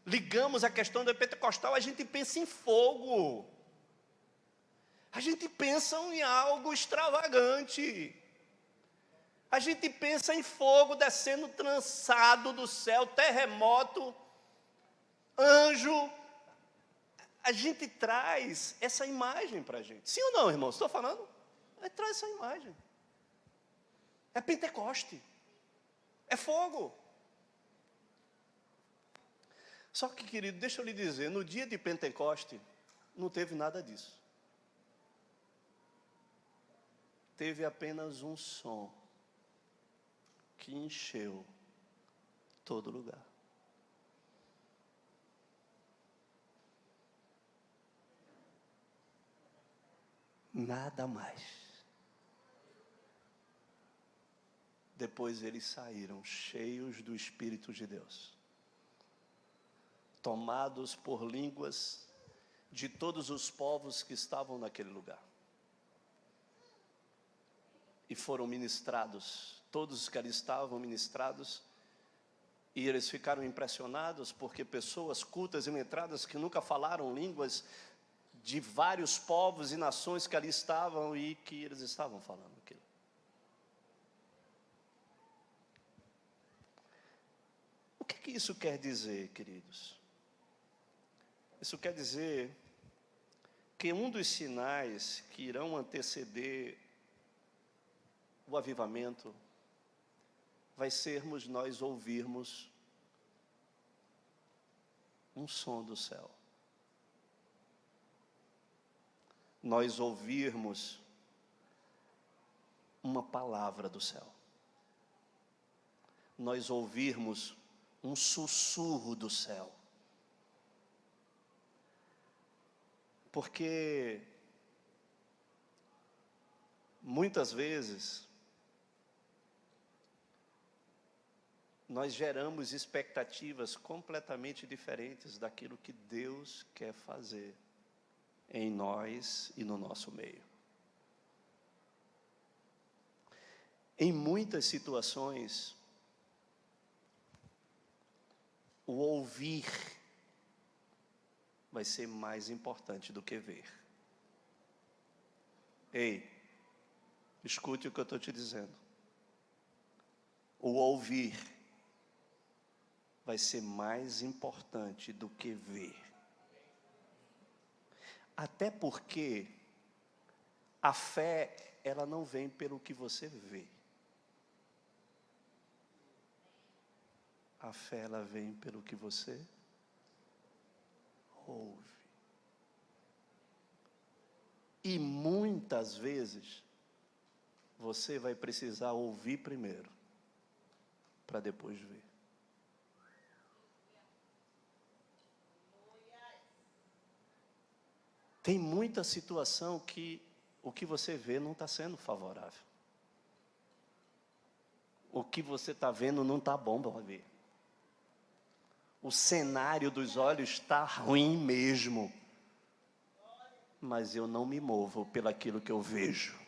ligamos a questão do pentecostal, a gente pensa em fogo. A gente pensa em algo extravagante. A gente pensa em fogo descendo trançado do céu, terremoto, anjo. A gente traz essa imagem para a gente. Sim ou não, irmão? Estou falando? Aí traz essa imagem. É Pentecoste. É fogo. Só que, querido, deixa eu lhe dizer, no dia de Pentecoste, não teve nada disso. Teve apenas um som que encheu todo lugar. Nada mais. Depois eles saíram cheios do Espírito de Deus, tomados por línguas de todos os povos que estavam naquele lugar. E foram ministrados, todos os que ali estavam ministrados, e eles ficaram impressionados, porque pessoas cultas e letradas que nunca falaram línguas de vários povos e nações que ali estavam, e que eles estavam falando aquilo. O que isso quer dizer, queridos? Isso quer dizer que um dos sinais que irão anteceder o avivamento vai sermos nós ouvirmos um som do céu. Nós ouvirmos uma palavra do céu. Nós ouvirmos um sussurro do céu. Porque muitas vezes nós geramos expectativas completamente diferentes daquilo que Deus quer fazer em nós e no nosso meio. Em muitas situações, o ouvir vai ser mais importante do que ver. Ei, escute o que eu estou te dizendo. O ouvir vai ser mais importante do que ver. Até porque a fé, ela não vem pelo que você vê. A fé, ela vem pelo que você ouve. E muitas vezes, você vai precisar ouvir primeiro, para depois ver. Tem muita situação que o que você vê não está sendo favorável. O que você está vendo não está bom para ver. O cenário dos olhos está ruim mesmo. Mas eu não me movo pelaquilo que eu vejo.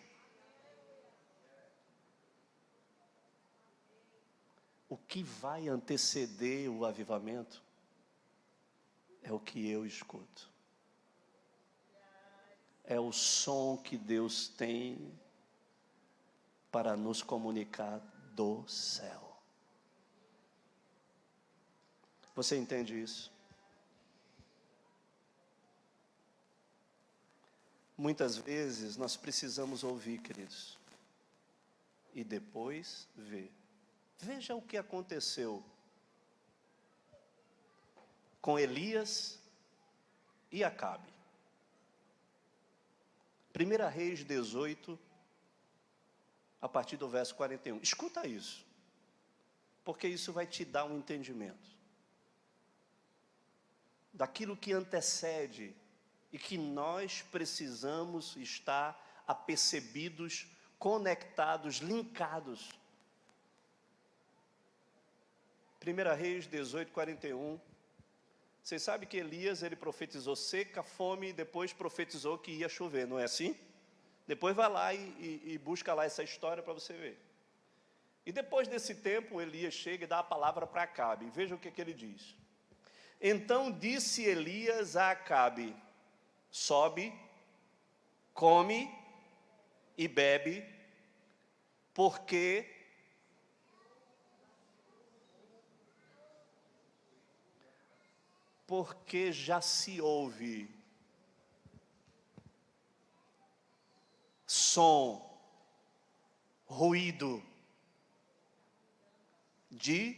O que vai anteceder o avivamento é o que eu escuto. É o som que Deus tem para nos comunicar do céu. Você entende isso? Muitas vezes nós precisamos ouvir, queridos, e depois ver. Veja o que aconteceu com Elias e Acabe. 1 Reis 18, a partir do verso 41. Escuta isso, porque isso vai te dar um entendimento daquilo que antecede e que nós precisamos estar apercebidos, conectados, linkados. 1 Reis 18, 41. Vocês sabem que Elias, ele profetizou seca, fome, e depois profetizou que ia chover, não é assim? Depois vai lá e busca lá essa história para você ver. E depois desse tempo, Elias chega e dá a palavra para Acabe. Veja o que ele diz. Então disse Elias a Acabe: sobe, come e bebe, porque já se ouve som, ruído de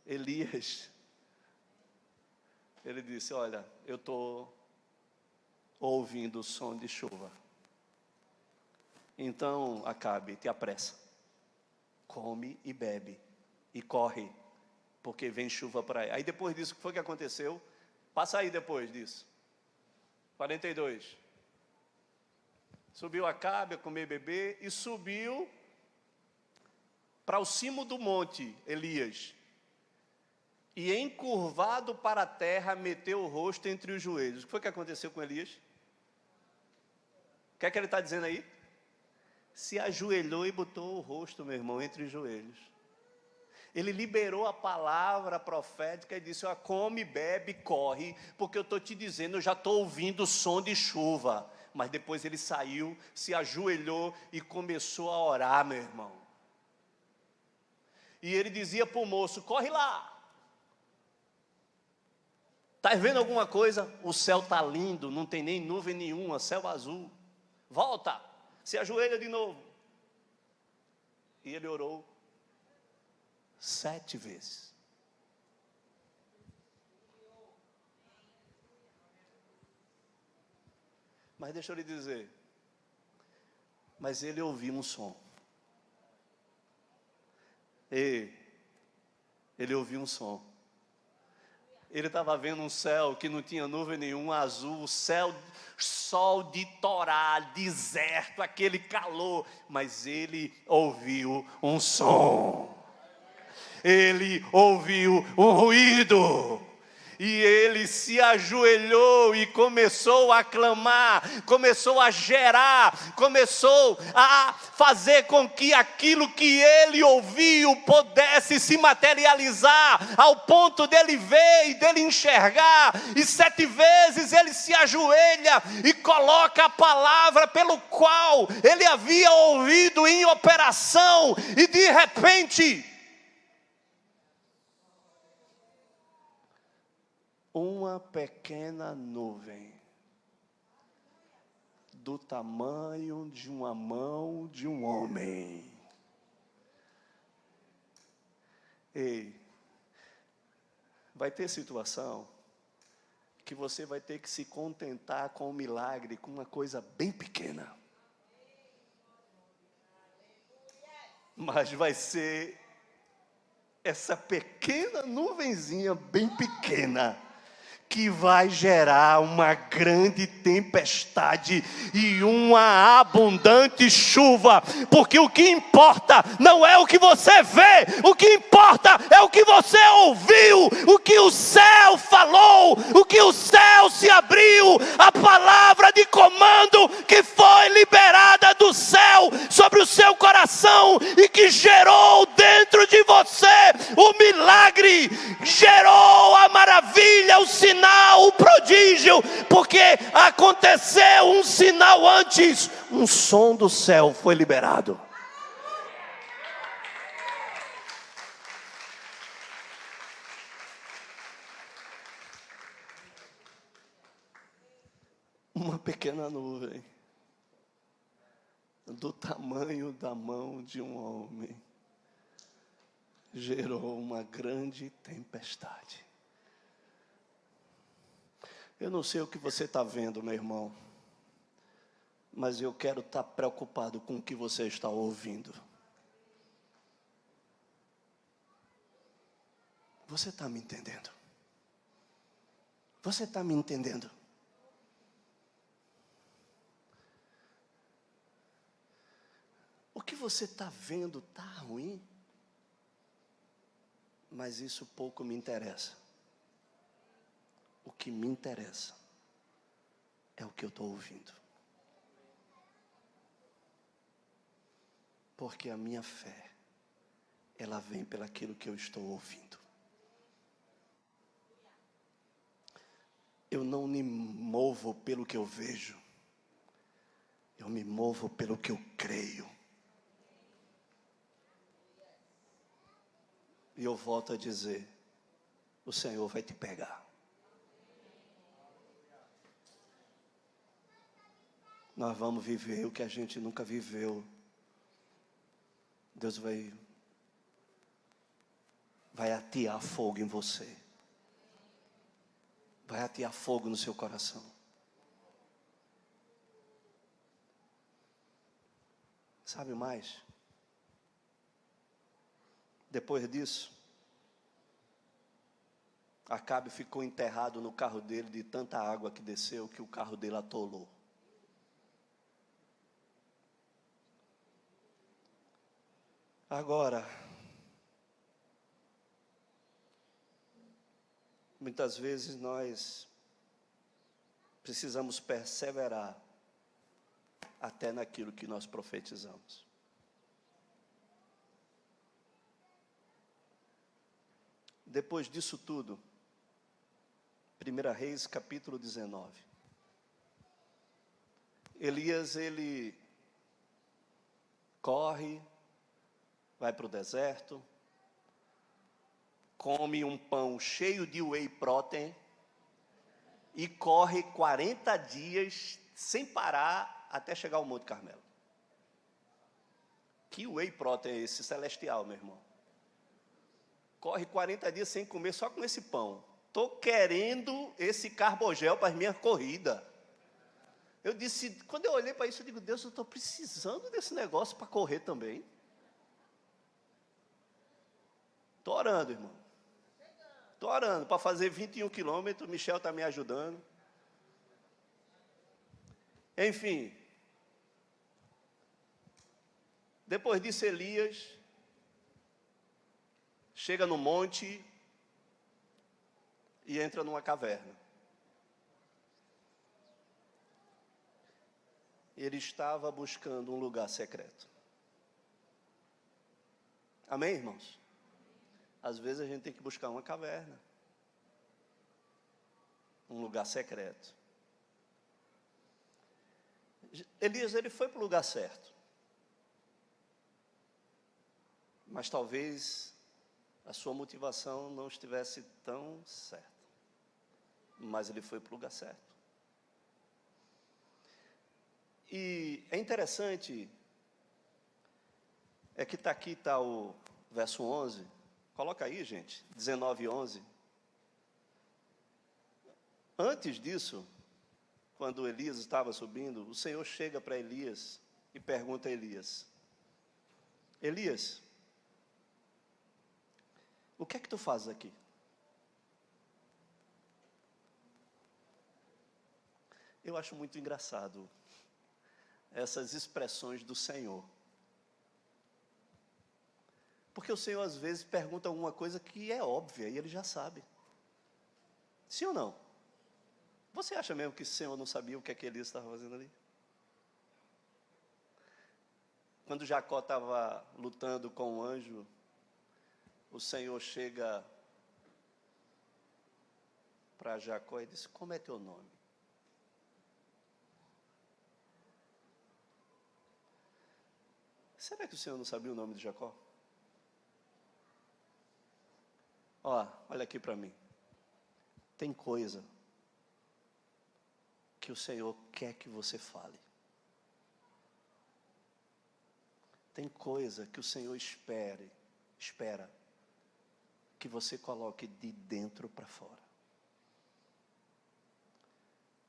Elias. Ele disse: olha, eu estou ouvindo o som de chuva. Então, Acabe, te apressa. Come e bebe. E corre, porque vem chuva para aí. Aí depois disso, o que foi que aconteceu? Passa aí depois disso. 42. Subiu Acabe a comer e beber e subiu para o cimo do monte, Elias. E encurvado para a terra, meteu o rosto entre os joelhos. O que foi que aconteceu com Elias? O que é que ele está dizendo aí? Se ajoelhou e botou o rosto, meu irmão, entre os joelhos. Ele liberou a palavra profética e disse: ó, come, bebe, corre, porque eu estou te dizendo, eu já estou ouvindo o som de chuva. Mas depois ele saiu, se ajoelhou e começou a orar, meu irmão. E ele dizia para o moço: corre lá. Está vendo alguma coisa? O céu está lindo, não tem nem nuvem nenhuma, céu azul. Volta, se ajoelha de novo. E ele orou 7 vezes. Mas deixa eu lhe dizer, mas ele ouviu um som. Ele ouviu um som. Ele estava vendo um céu que não tinha nuvem nenhuma, azul, céu, sol de Torá, deserto, aquele calor. Mas ele ouviu um som. Ele ouviu um ruído. E ele se ajoelhou e começou a clamar, começou a gerar, começou a fazer com que aquilo que ele ouviu pudesse se materializar, ao ponto dele ver e dele enxergar. E 7 vezes ele se ajoelha e coloca a palavra pelo qual ele havia ouvido em operação, e de repente, uma pequena nuvem, do tamanho de uma mão de um homem. Ei, vai ter situação que você vai ter que se contentar com o milagre, com uma coisa bem pequena. Mas vai ser essa pequena nuvenzinha bem pequena que vai gerar uma grande tempestade e uma abundante chuva, porque o que importa não é o que você vê, o que importa é o que você ouviu, o que o céu falou, o que o céu se abriu, a palavra de comando que foi liberada do céu sobre o seu coração e que gerou dentro de você o milagre, gerou a maravilha, o sinal, o prodígio, porque aconteceu um sinal antes, um som do céu foi liberado. Uma pequena nuvem, do tamanho da mão de um homem, gerou uma grande tempestade. Eu não sei o que você está vendo, meu irmão, mas eu quero estar preocupado com o que você está ouvindo. Você está me entendendo? Você está me entendendo? O que você está vendo está ruim, mas isso pouco me interessa. O que me interessa é o que eu estou ouvindo. Porque a minha fé, ela vem pelaquilo que eu estou ouvindo. Eu não me movo pelo que eu vejo. Eu me movo pelo que eu creio. E eu volto a dizer, o Senhor vai te pegar. nós vamos viver o que a gente nunca viveu. Deus vai atear fogo em você. Vai atear fogo no seu coração. Sabe mais? Depois disso, Acabe ficou enterrado no carro dele de tanta água que desceu que o carro dele atolou. Agora, muitas vezes nós precisamos perseverar até naquilo que nós profetizamos. Depois disso tudo, 1 Reis capítulo 19. Elias, ele corre, vai para o deserto, come um pão cheio de whey protein e corre 40 dias sem parar até chegar ao Monte Carmelo. Que whey protein é esse celestial, meu irmão? Corre 40 dias sem comer, só com esse pão. Estou querendo esse carbogel para as minhas corridas. Eu disse, quando eu olhei para isso, eu digo, Deus, eu estou precisando desse negócio para correr também. Estou orando, irmão. Estou orando para fazer 21 quilômetros, Michel está me ajudando. Enfim. Depois disso, Elias chega no monte e entra numa caverna. Ele estava buscando um lugar secreto. Amém, irmãos? Às vezes a gente tem que buscar uma caverna, um lugar secreto. Elias, ele foi para o lugar certo. Mas talvez a sua motivação não estivesse tão certa. Mas ele foi para o lugar certo. E é interessante, é que aqui está o verso 11. Coloca aí, gente, 19 e 11. Antes disso, quando Elias estava subindo, o Senhor chega para Elias e pergunta a Elias: Elias, o que é que tu fazes aqui? Eu acho muito engraçado essas expressões do Senhor. Porque o Senhor às vezes pergunta alguma coisa que é óbvia e ele já sabe. Sim ou não? Você acha mesmo que o Senhor não sabia o que é que Elias estava fazendo ali? Quando Jacó estava lutando com o anjo, o Senhor chega para Jacó e diz: como é teu nome? Será que o Senhor não sabia o nome de Jacó? Olha aqui para mim. Tem coisa que o Senhor quer que você fale. Tem coisa que o Senhor espera que você coloque de dentro para fora.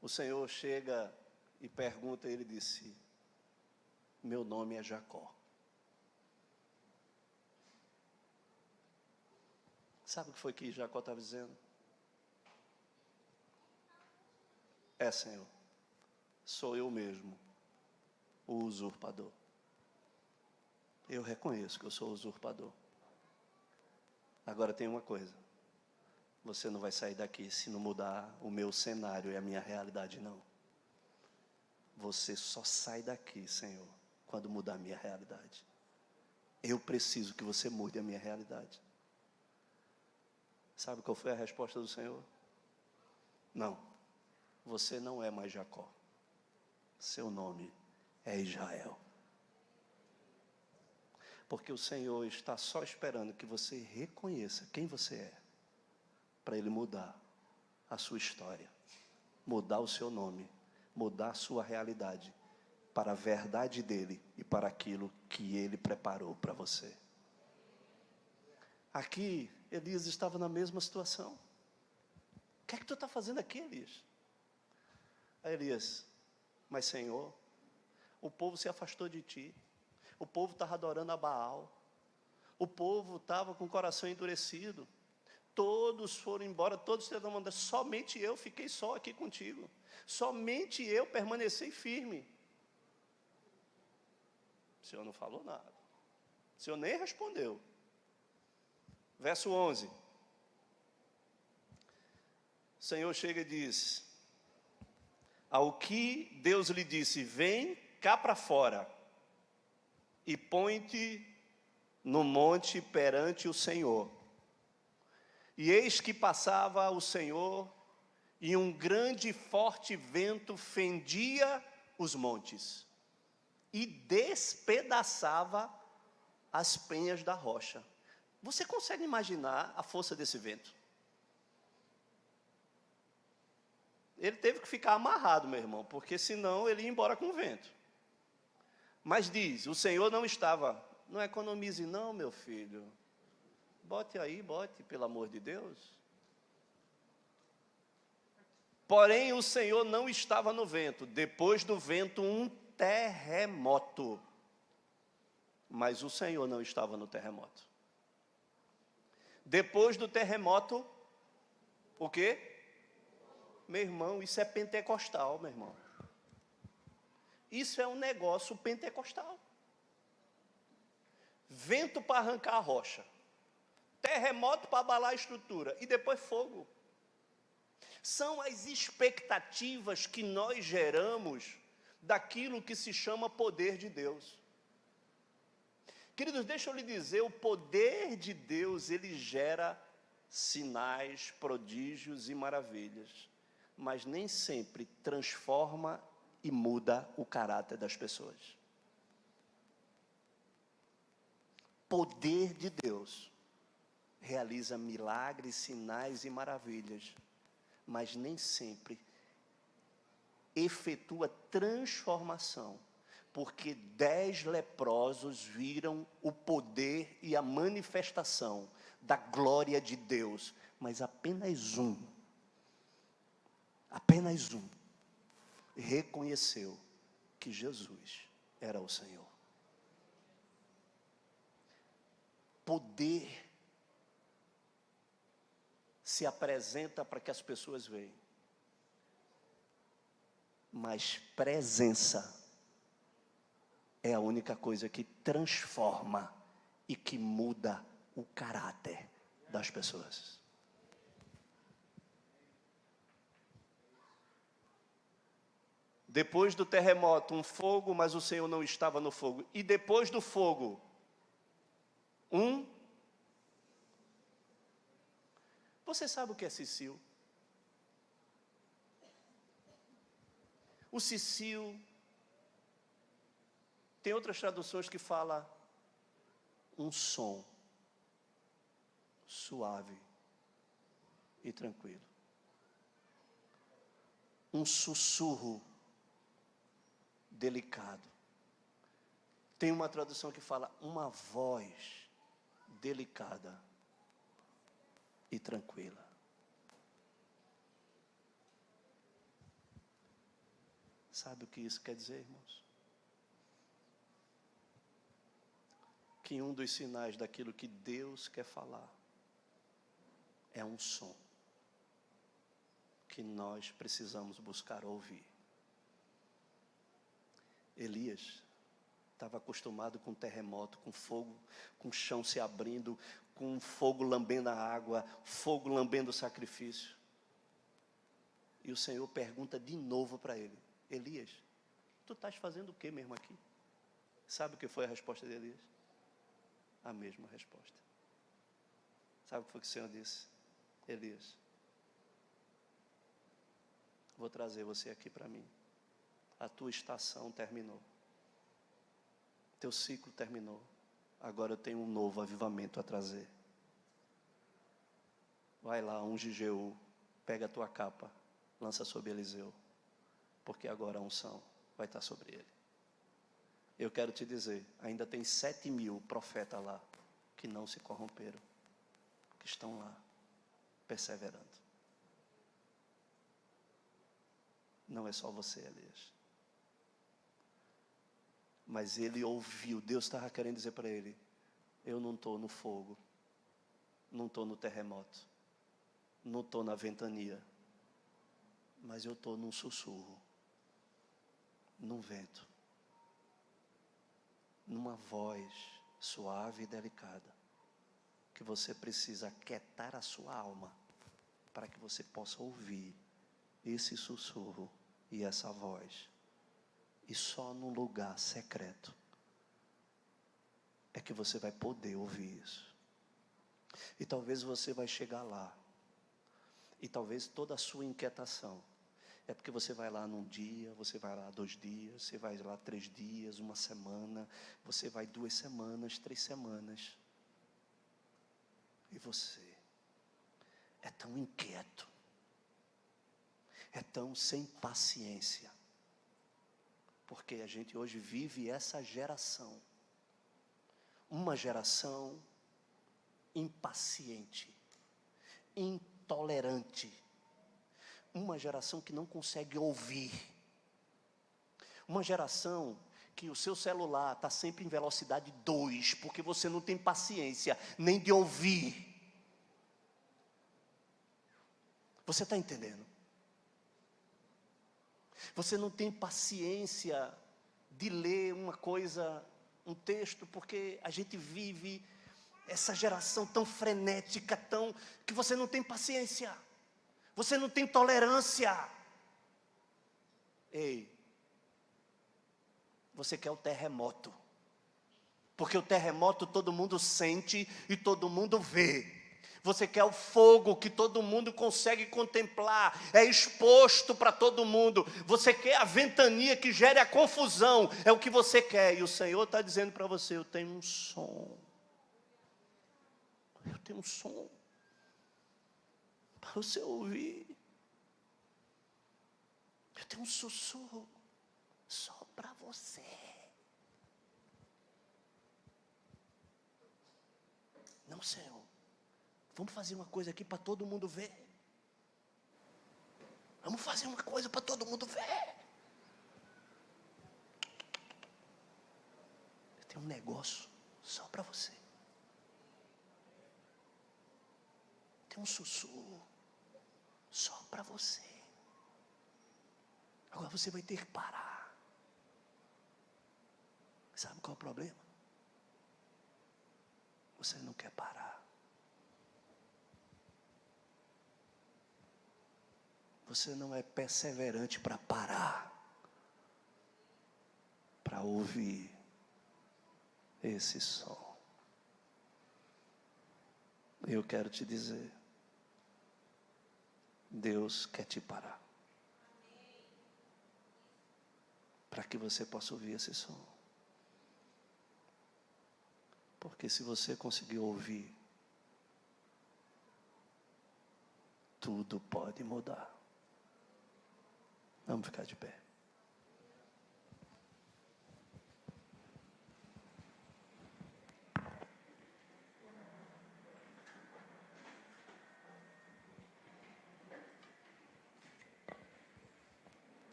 O Senhor chega e pergunta, ele disse: meu nome é Jacó. Sabe o que foi que Jacó estava dizendo? Senhor, sou eu mesmo, o usurpador. Eu reconheço que eu sou usurpador. Agora tem uma coisa: você não vai sair daqui se não mudar o meu cenário e a minha realidade, não. Você só sai daqui, Senhor, quando mudar a minha realidade. Eu preciso que você mude a minha realidade. Sabe qual foi a resposta do Senhor? Não, você não é mais Jacó. Seu nome é Israel. Porque o Senhor está só esperando que você reconheça quem você é, para Ele mudar a sua história, mudar o seu nome, mudar a sua realidade para a verdade dele e para aquilo que ele preparou para você. Aqui, Elias estava na mesma situação. O que é que tu está fazendo aqui, Elias? Aí Elias, mas Senhor, o povo se afastou de ti, o povo estava adorando a Baal, o povo estava com o coração endurecido, todos foram embora, todos tentaram mandar, somente eu fiquei só aqui contigo, somente eu permaneci firme. O Senhor não falou nada, o Senhor nem respondeu. Verso 11, o Senhor chega e diz, ao que Deus lhe disse, vem cá para fora, e põe-te no monte perante o Senhor. E eis que passava o Senhor, e um grande e forte vento fendia os montes, e despedaçava as penhas da rocha. Você consegue imaginar a força desse vento? Ele teve que ficar amarrado, meu irmão, porque senão ele ia embora com o vento. Mas diz, o Senhor não estava, não economize não, meu filho. Bote aí, bote, pelo amor de Deus. Porém, o Senhor não estava no vento. Depois do vento, um terremoto. Mas o Senhor não estava no terremoto. Depois do terremoto, o quê? Meu irmão, isso é pentecostal, meu irmão. Isso é um negócio pentecostal. Vento para arrancar a rocha. Terremoto para abalar a estrutura. E depois fogo. São as expectativas que nós geramos daquilo que se chama poder de Deus. Queridos, deixa eu lhe dizer, o poder de Deus, ele gera sinais, prodígios e maravilhas, mas nem sempre transforma e muda o caráter das pessoas. Poder de Deus realiza milagres, sinais e maravilhas, mas nem sempre efetua transformação, porque 10 leprosos viram o poder e a manifestação da glória de Deus, mas apenas um reconheceu que Jesus era o Senhor. Poder se apresenta para que as pessoas vejam, mas presença é a única coisa que transforma e que muda o caráter das pessoas. Depois do terremoto, um fogo, mas o Senhor não estava no fogo. E depois do fogo, Você sabe o que é cicio? O cicio, tem outras traduções que fala um som suave e tranquilo. Um sussurro delicado. Tem uma tradução que fala uma voz delicada e tranquila. Sabe o que isso quer dizer, irmãos? Que um dos sinais daquilo que Deus quer falar é um som que nós precisamos buscar ouvir. Elias estava acostumado com terremoto, com fogo, com o chão se abrindo, com fogo lambendo a água, fogo lambendo o sacrifício. E o Senhor pergunta de novo para ele: Elias, tu estás fazendo o que mesmo aqui? Sabe o que foi a resposta de Elias? A mesma resposta. Sabe o que foi que o Senhor disse? Elias, vou trazer você aqui para mim. A tua estação terminou. Teu ciclo terminou. Agora eu tenho um novo avivamento a trazer. Vai lá, unge Jeú, pega a tua capa, lança sobre Eliseu, porque agora a unção vai estar sobre ele. Eu quero te dizer, ainda tem 7.000 profetas lá, que não se corromperam, que estão lá, perseverando. Não é só você, Elias. Mas ele ouviu, Deus estava querendo dizer para ele, eu não estou no fogo, não estou no terremoto, não estou na ventania, mas eu estou num sussurro, num vento, numa voz suave e delicada, que você precisa aquietar a sua alma, para que você possa ouvir esse sussurro e essa voz. E só num lugar secreto é que você vai poder ouvir isso. E talvez você vai chegar lá, e talvez toda a sua inquietação é porque você vai lá num dia, você vai lá 2 dias, você vai lá 3 dias, 1 semana, você vai 2 semanas, 3 semanas, e você é tão inquieto, é tão sem paciência, porque a gente hoje vive essa geração, uma geração impaciente, intolerante, uma geração que não consegue ouvir, uma geração que o seu celular está sempre em velocidade 2, porque você não tem paciência nem de ouvir. Você está entendendo? Você não tem paciência de ler uma coisa, um texto, porque a gente vive essa geração tão frenética, que você não tem paciência, você não tem tolerância. Ei, você quer o terremoto, porque o terremoto todo mundo sente e todo mundo vê. Você quer o fogo que todo mundo consegue contemplar, é exposto para todo mundo. Você quer a ventania que gere a confusão, é o que você quer. E o Senhor está dizendo para você, eu tenho um som. Eu tenho um som para você ouvir. Eu tenho um sussurro só para você. Não, Senhor, vamos fazer uma coisa aqui para todo mundo ver. Vamos fazer uma coisa para todo mundo ver. Eu tenho um negócio só para você. Tem um sussurro só para você. Agora você vai ter que parar. Sabe qual é o problema? Você não quer parar. Você não é perseverante para parar, para ouvir esse som. Eu quero te dizer, Deus quer te parar, para que você possa ouvir esse som. Porque se você conseguir ouvir, tudo pode mudar. Vamos ficar de pé.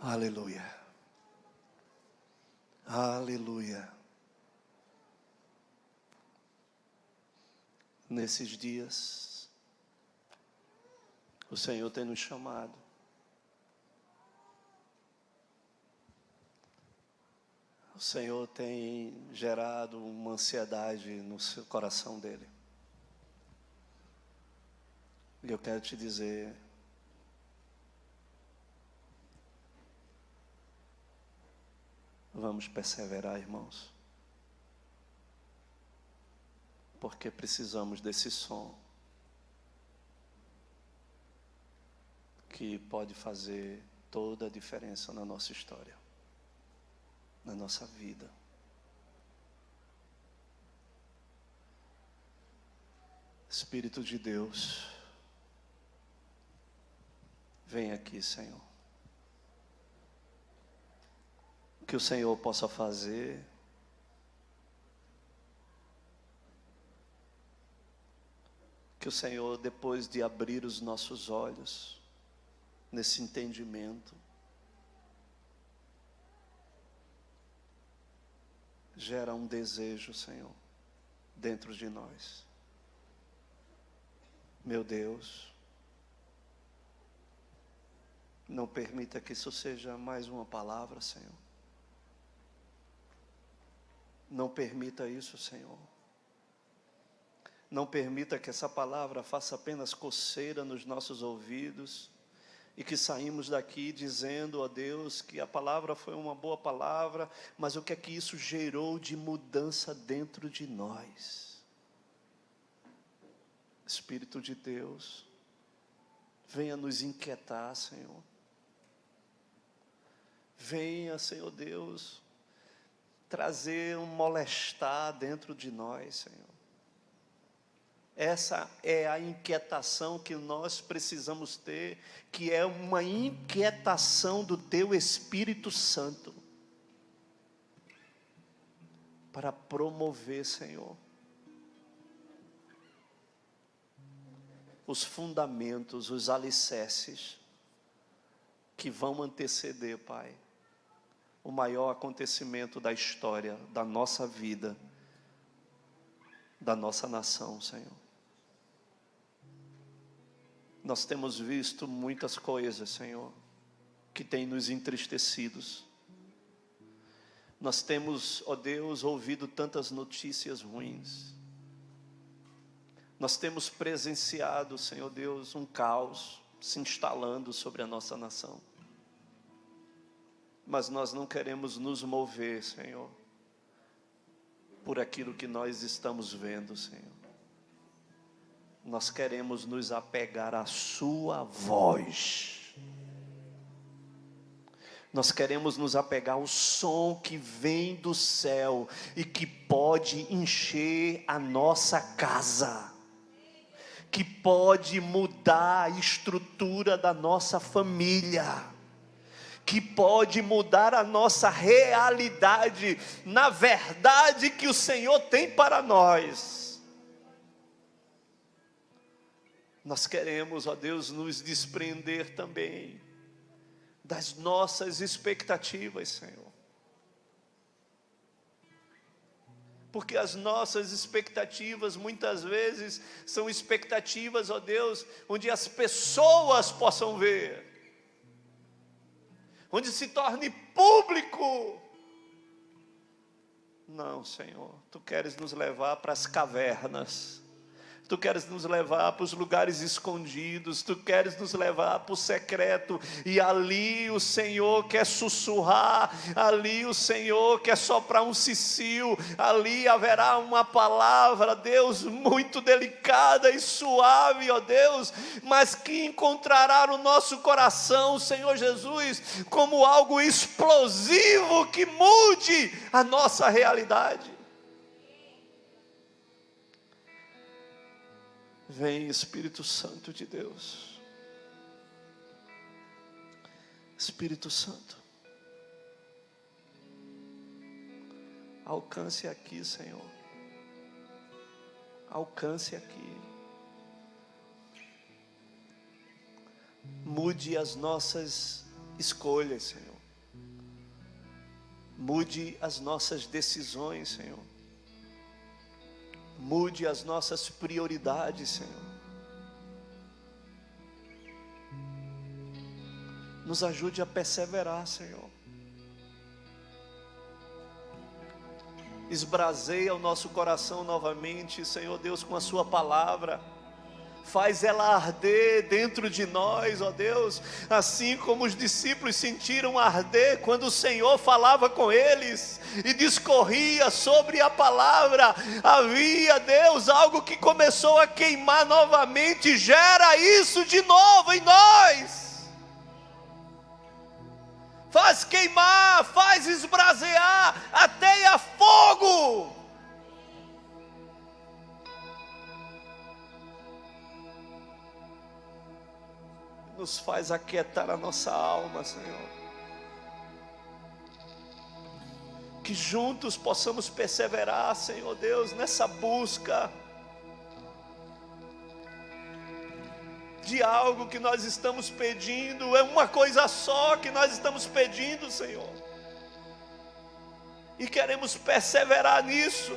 Aleluia. Aleluia. Nesses dias, o Senhor tem nos chamado o Senhor tem gerado uma ansiedade no seu coração dele. E eu quero te dizer, vamos perseverar, irmãos, porque precisamos desse som que pode fazer toda a diferença na nossa história, na nossa vida. Espírito de Deus, vem aqui, Senhor. O que o Senhor possa fazer, que o Senhor, depois de abrir os nossos olhos, nesse entendimento, gera um desejo, Senhor, dentro de nós. Meu Deus, não permita que isso seja mais uma palavra, Senhor. Não permita isso, Senhor. Não permita que essa palavra faça apenas coceira nos nossos ouvidos e que saímos daqui dizendo, ó Deus, que a palavra foi uma boa palavra, mas o que é que isso gerou de mudança dentro de nós? Espírito de Deus, venha nos inquietar, Senhor. Venha, Senhor Deus, trazer um molestar dentro de nós, Senhor. Essa é a inquietação que nós precisamos ter, que é uma inquietação do Teu Espírito Santo, para promover, Senhor, os fundamentos, os alicerces, que vão anteceder, Pai, o maior acontecimento da história, da nossa vida, da nossa nação, Senhor. Nós temos visto muitas coisas, Senhor, que têm nos entristecidos. Nós temos, ó Deus, ouvido tantas notícias ruins. Nós temos presenciado, Senhor Deus, um caos se instalando sobre a nossa nação. Mas nós não queremos nos mover, Senhor, por aquilo que nós estamos vendo, Senhor. Nós queremos nos apegar à Sua voz. Nós queremos nos apegar ao som que vem do céu e que pode encher a nossa casa, que pode mudar a estrutura da nossa família, que pode mudar a nossa realidade, na verdade que o Senhor tem para nós. Nós queremos, ó Deus, nos desprender também das nossas expectativas, Senhor. Porque as nossas expectativas muitas vezes são expectativas, ó Deus, onde as pessoas possam ver, onde se torne público. Não, Senhor, Tu queres nos levar para as cavernas, Tu queres nos levar para os lugares escondidos, Tu queres nos levar para o secreto, e ali o Senhor quer sussurrar, ali o Senhor quer soprar um cicio, ali haverá uma palavra, Deus, muito delicada e suave, ó Deus, mas que encontrará no nosso coração, Senhor Jesus, como algo explosivo que mude a nossa realidade. Vem, Espírito Santo de Deus. Espírito Santo, alcance aqui, Senhor. Alcance aqui. Mude as nossas escolhas, Senhor. Mude as nossas decisões, Senhor. Mude as nossas prioridades, Senhor. Nos ajude a perseverar, Senhor. Esbraseia o nosso coração novamente, Senhor Deus, com a Sua palavra. Faz ela arder dentro de nós, ó Deus, assim como os discípulos sentiram arder quando o Senhor falava com eles e discorria sobre a palavra. Havia, Deus, algo que começou a queimar novamente. Gera isso de novo em nós. Faz queimar, faz esbrasear, ateia fogo. nos faz aquietar a nossa alma, Senhor. Que juntos possamos perseverar, Senhor Deus, nessa busca de algo que nós estamos pedindo. É uma coisa só que nós estamos pedindo, Senhor, e queremos perseverar nisso.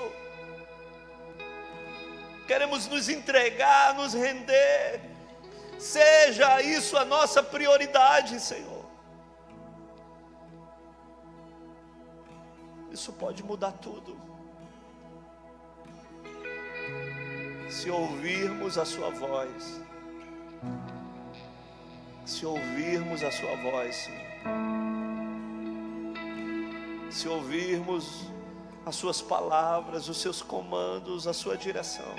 Queremos nos entregar, nos render. Seja isso a nossa prioridade, Senhor. Isso pode mudar tudo. Se ouvirmos a sua voz. Se ouvirmos a sua voz, Senhor. Se ouvirmos as suas palavras, os seus comandos, a sua direção,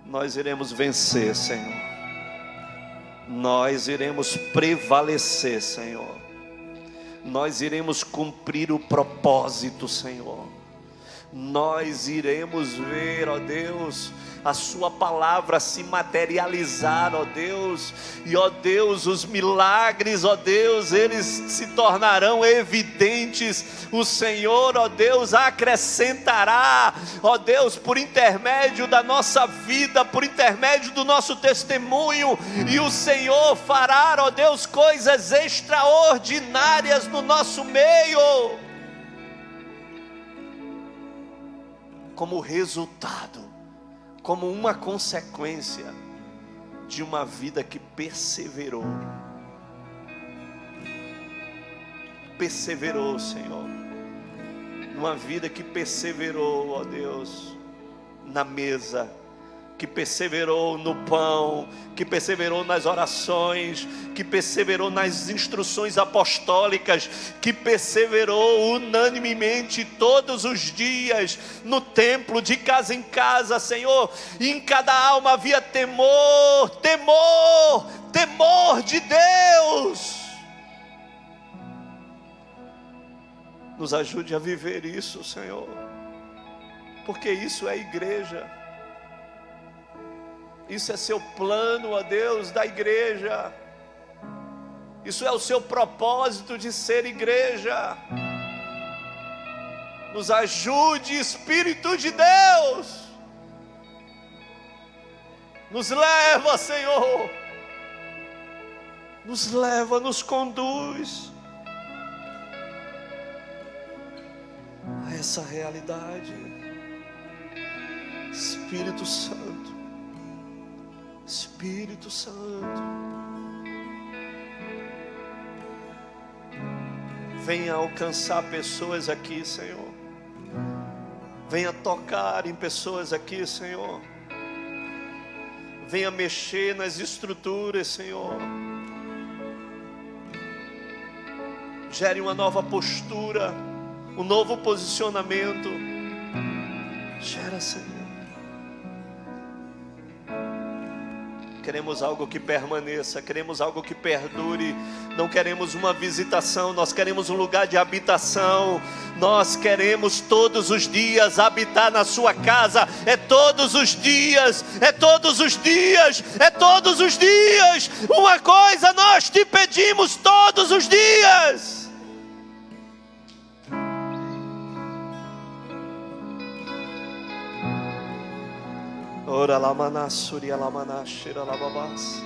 nós iremos vencer, Senhor. Nós iremos prevalecer, Senhor. Nós iremos cumprir o propósito, Senhor. Nós iremos ver, ó Deus, a sua palavra se materializar, ó Deus. E, ó Deus, os milagres, ó Deus, eles se tornarão evidentes. O Senhor, ó Deus, acrescentará, ó Deus, por intermédio da nossa vida, por intermédio do nosso testemunho. E o Senhor fará, ó Deus, coisas extraordinárias no nosso meio, como resultado, como uma consequência de uma vida que perseverou. Perseverou, Senhor. Uma vida que perseverou, ó Deus, na mesa, que perseverou no pão, que perseverou nas orações, que perseverou nas instruções apostólicas, que perseverou unanimemente todos os dias no templo, de casa em casa, Senhor. E em cada alma havia temor, temor, temor de Deus. Nos ajude a viver isso, Senhor, porque isso é igreja. Isso é seu plano, ó Deus, da igreja. Isso é o seu propósito de ser igreja. Nos ajude, Espírito de Deus. Nos leva, Senhor. Nos leva, nos conduz a essa realidade. Espírito Santo. Espírito Santo, venha alcançar pessoas aqui, Senhor. Venha tocar em pessoas aqui, Senhor. Venha mexer nas estruturas, Senhor. Gere uma nova postura, um novo posicionamento. Gera, Senhor. Queremos algo que permaneça, queremos algo que perdure. Não queremos uma visitação, nós queremos um lugar de habitação. Nós queremos todos os dias habitar na sua casa. É todos os dias, é todos os dias, é todos os dias. Uma coisa nós te pedimos todos os dias. Ora la manasuri la manashira la babas.